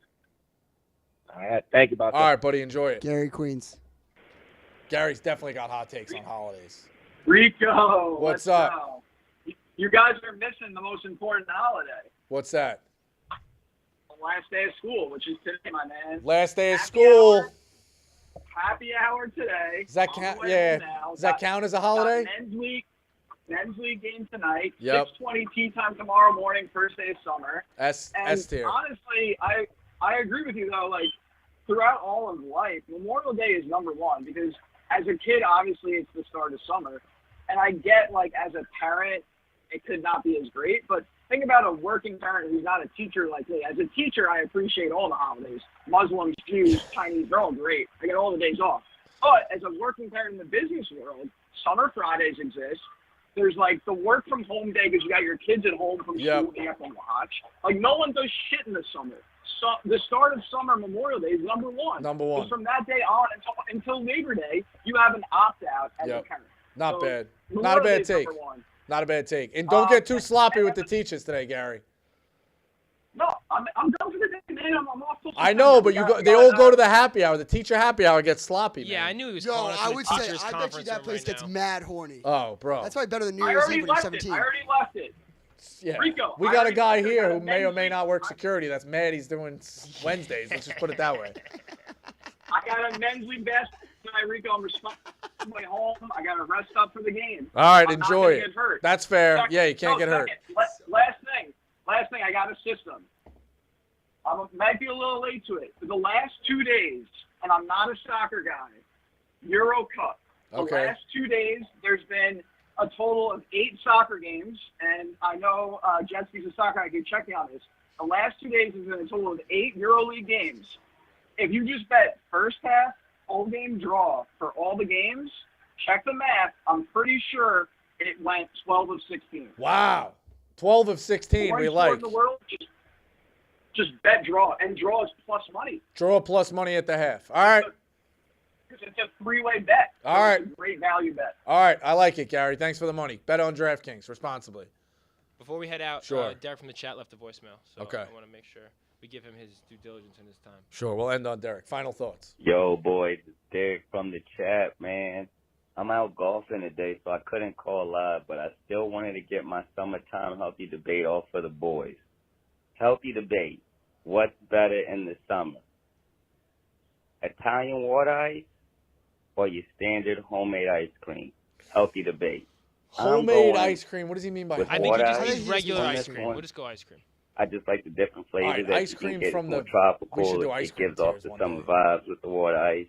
All right. Thank you, Bosco.
All right, buddy. Enjoy it.
Gary Queens.
Gary's definitely got hot takes on holidays.
Rico,
What's
let's
up?
go. You guys are missing the most important holiday,
What's that?
the last day of school, which is today, my man.
Last day of
Happy
school.
hour. Happy hour today.
Does that
On the
count?
way
Yeah.
home now.
Does that count as a holiday?
Got men's league game tonight.
Yep.
6:20 tea time tomorrow morning. First day of summer.
S tier.
Honestly, I agree with you though. Like throughout all of life, Memorial Day is number one because as a kid, obviously it's the start of summer, and I get like as a parent, it could not be as great. But think about a working parent who's not a teacher like me. As a teacher, I appreciate all the holidays. Muslims, Jews, Chinese, they're all great. I get all the days off. But as a working parent in the business world, Summer Fridays exist. There's like the work from home day because you got your kids at home from
Yep.
school, they have to watch. Like no one does shit in the summer. So the start of summer, Memorial Day, is number one.
Number one.
Because from that day on until Labor Day, you have an opt out as
Yep.
a parent.
Not
So,
bad. Not a
Memorial
bad
Day's
take.
number one.
Not a bad take. And don't get too sloppy with the teachers today, Gary.
No, I'm done for the day, man. I'm off till
I know, but
September.
they all go to the happy hour. The teacher happy hour gets sloppy,
Yeah,
man.
I knew he was
Yo,
calling us
I
from
would
the
say,
teachers'
I bet you
conference
that
room
place
right
gets
now.
mad horny.
Oh, bro.
That's probably better than New
I
Year's
already
Eve when you're
left
17.
it. I already left it.
Yeah.
Rico,
We
I
got a
already
guy
left it.
here
I
who
got
may or
men's
may
league-
not work security. That's mad he's doing Wednesdays. Let's just put it that way.
I got a men's league basketball tonight, Rico. I'm responsible for my home. I got to rest up for the game.
All right,
I'm not
enjoy
gonna
it.
get hurt.
That's fair.
Second-
Yeah, you can't
no,
get hurt.
second. Last thing. I got a system. I might be a little late to it. For the last 2 days, and I'm not a soccer guy, Euro Cup. The
Okay.
last 2 days, there's been a total of 8 soccer games, and I know Jetski's a soccer guy. I can check me on this. The last 2 days has been a total of 8 EuroLeague games. If you just bet first half, whole game draw for all the games, check the math. I'm pretty sure it went 12 of 16.
Wow. 12 of 16
Foreign
we
sport
like.
in the world, just bet draw, and draw is plus money.
Draw plus money at the half. All right.
It's a 3-way bet.
All right.
It's a great value bet.
All right. I like it, Gary. Thanks for the money. Bet on DraftKings responsibly.
Before we head out,
Sure.
Derek from the chat left a voicemail, so
Okay.
I want to make sure we give him his due diligence in his time.
Sure. We'll end on Derek. Final thoughts.
Yo, boys, it's Derek from the chat, man. I'm out golfing today, so I couldn't call live, but I still wanted to get my summertime healthy debate off for the boys. Healthy debate. What's better in the summer? Italian water ice or your standard homemade ice cream? Healthy debate. I'm
Homemade
going
ice cream. What does he mean by
with
I think
water
he just
ice
means regular
on
ice
this
cream.
one.
We'll just go ice cream.
I just like the different flavors
right,
that
ice
you can
cream
get.
from
It's more
the-
tropical.
we should do ice
It
cream
gives off
tiers
the
one
summer
day.
vibes with the water ice.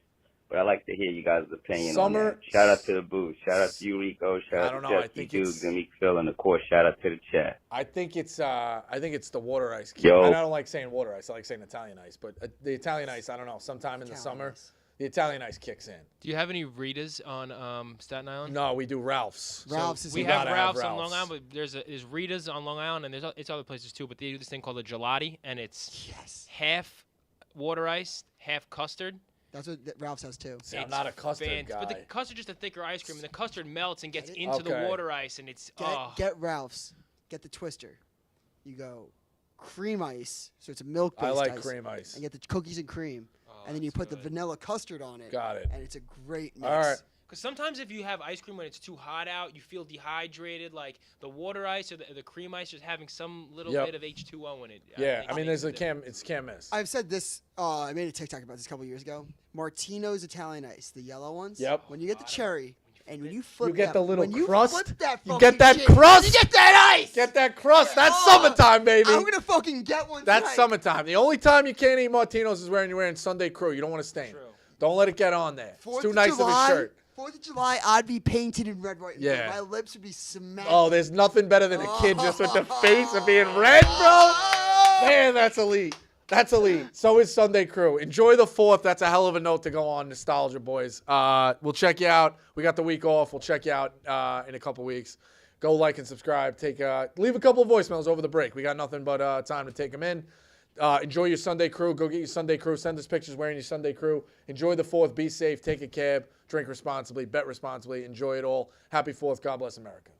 But I like to hear you guys' opinion on
Summer-
that. Shout out to the booth. Shout out to you, Rico. Shout
I
out
don't
to
know, I
Jesse
think
Dukes
it's-
and Meek Phil, and of course, shout out to the chat.
I think it's the water ice.
Yo.
I don't like saying water ice. I like saying Italian ice. But the Italian ice, I don't know. Sometime in the summer, the Italian ice kicks in.
Do you have any Ritas on Staten Island?
No, we do Ralph's.
Ralph's is
We
you
have
gotta
Ralph's on Long Island, but there's Rita's on Long Island, and it's other places too. But they do this thing called a gelati, and it's half water ice, half custard.
That's what Ralph's has too.
See, I'm not a custard guy.
But the custard's just a thicker ice cream, and the custard melts and gets into the
Okay.
water ice, and it's
Get Ralph's. Get the Twister. You go cream ice, so it's a milk-based
I like
ice,
cream ice.
and get the cookies and cream, and then you put the vanilla custard on it.
Got it.
And it's a great mix.
All right.
Because sometimes if you have ice cream when it's too hot out, you feel dehydrated. Like the water ice or the cream ice just having some little
Yep.
bit of H2O in it.
Yeah, I
makes
mean, there's
a
a
difference.
can't miss.
I've said this. I made a TikTok about this a couple years ago. Martino's Italian ice, the yellow ones.
Yep.
When you get the cherry, and when you flip
You get
that,
the little
when you
crust.
flip that
You
fucking
get that
shit,
crust.
You get that ice.
Get that crust. That's summertime, baby.
I'm gonna fucking get one.
That's
tonight.
summertime. The only time you can't eat Martino's is when you're wearing Sunday Crew. You don't want to stain. Don't let it get on there. It's too nice of a shirt.
4th of July, I'd be painted in red, white, and blue.
Yeah.
My lips would be smashed.
Oh, there's nothing better than a kid just with the face of being red, bro. Man, that's elite. That's elite. So is Sunday Crew. Enjoy the 4th. That's a hell of a note to go on, Nostalgia Boys. We'll check you out. We got the week off. We'll check you out in a couple weeks. Go like and subscribe. Leave a couple of voicemails over the break. We got nothing but time to take them in. Enjoy your Sunday Crew. Go get your Sunday Crew. Send us pictures wearing your Sunday Crew. Enjoy the 4th. Be safe. Take a cab. Drink responsibly. Bet responsibly. Enjoy it all. Happy 4th. God bless America.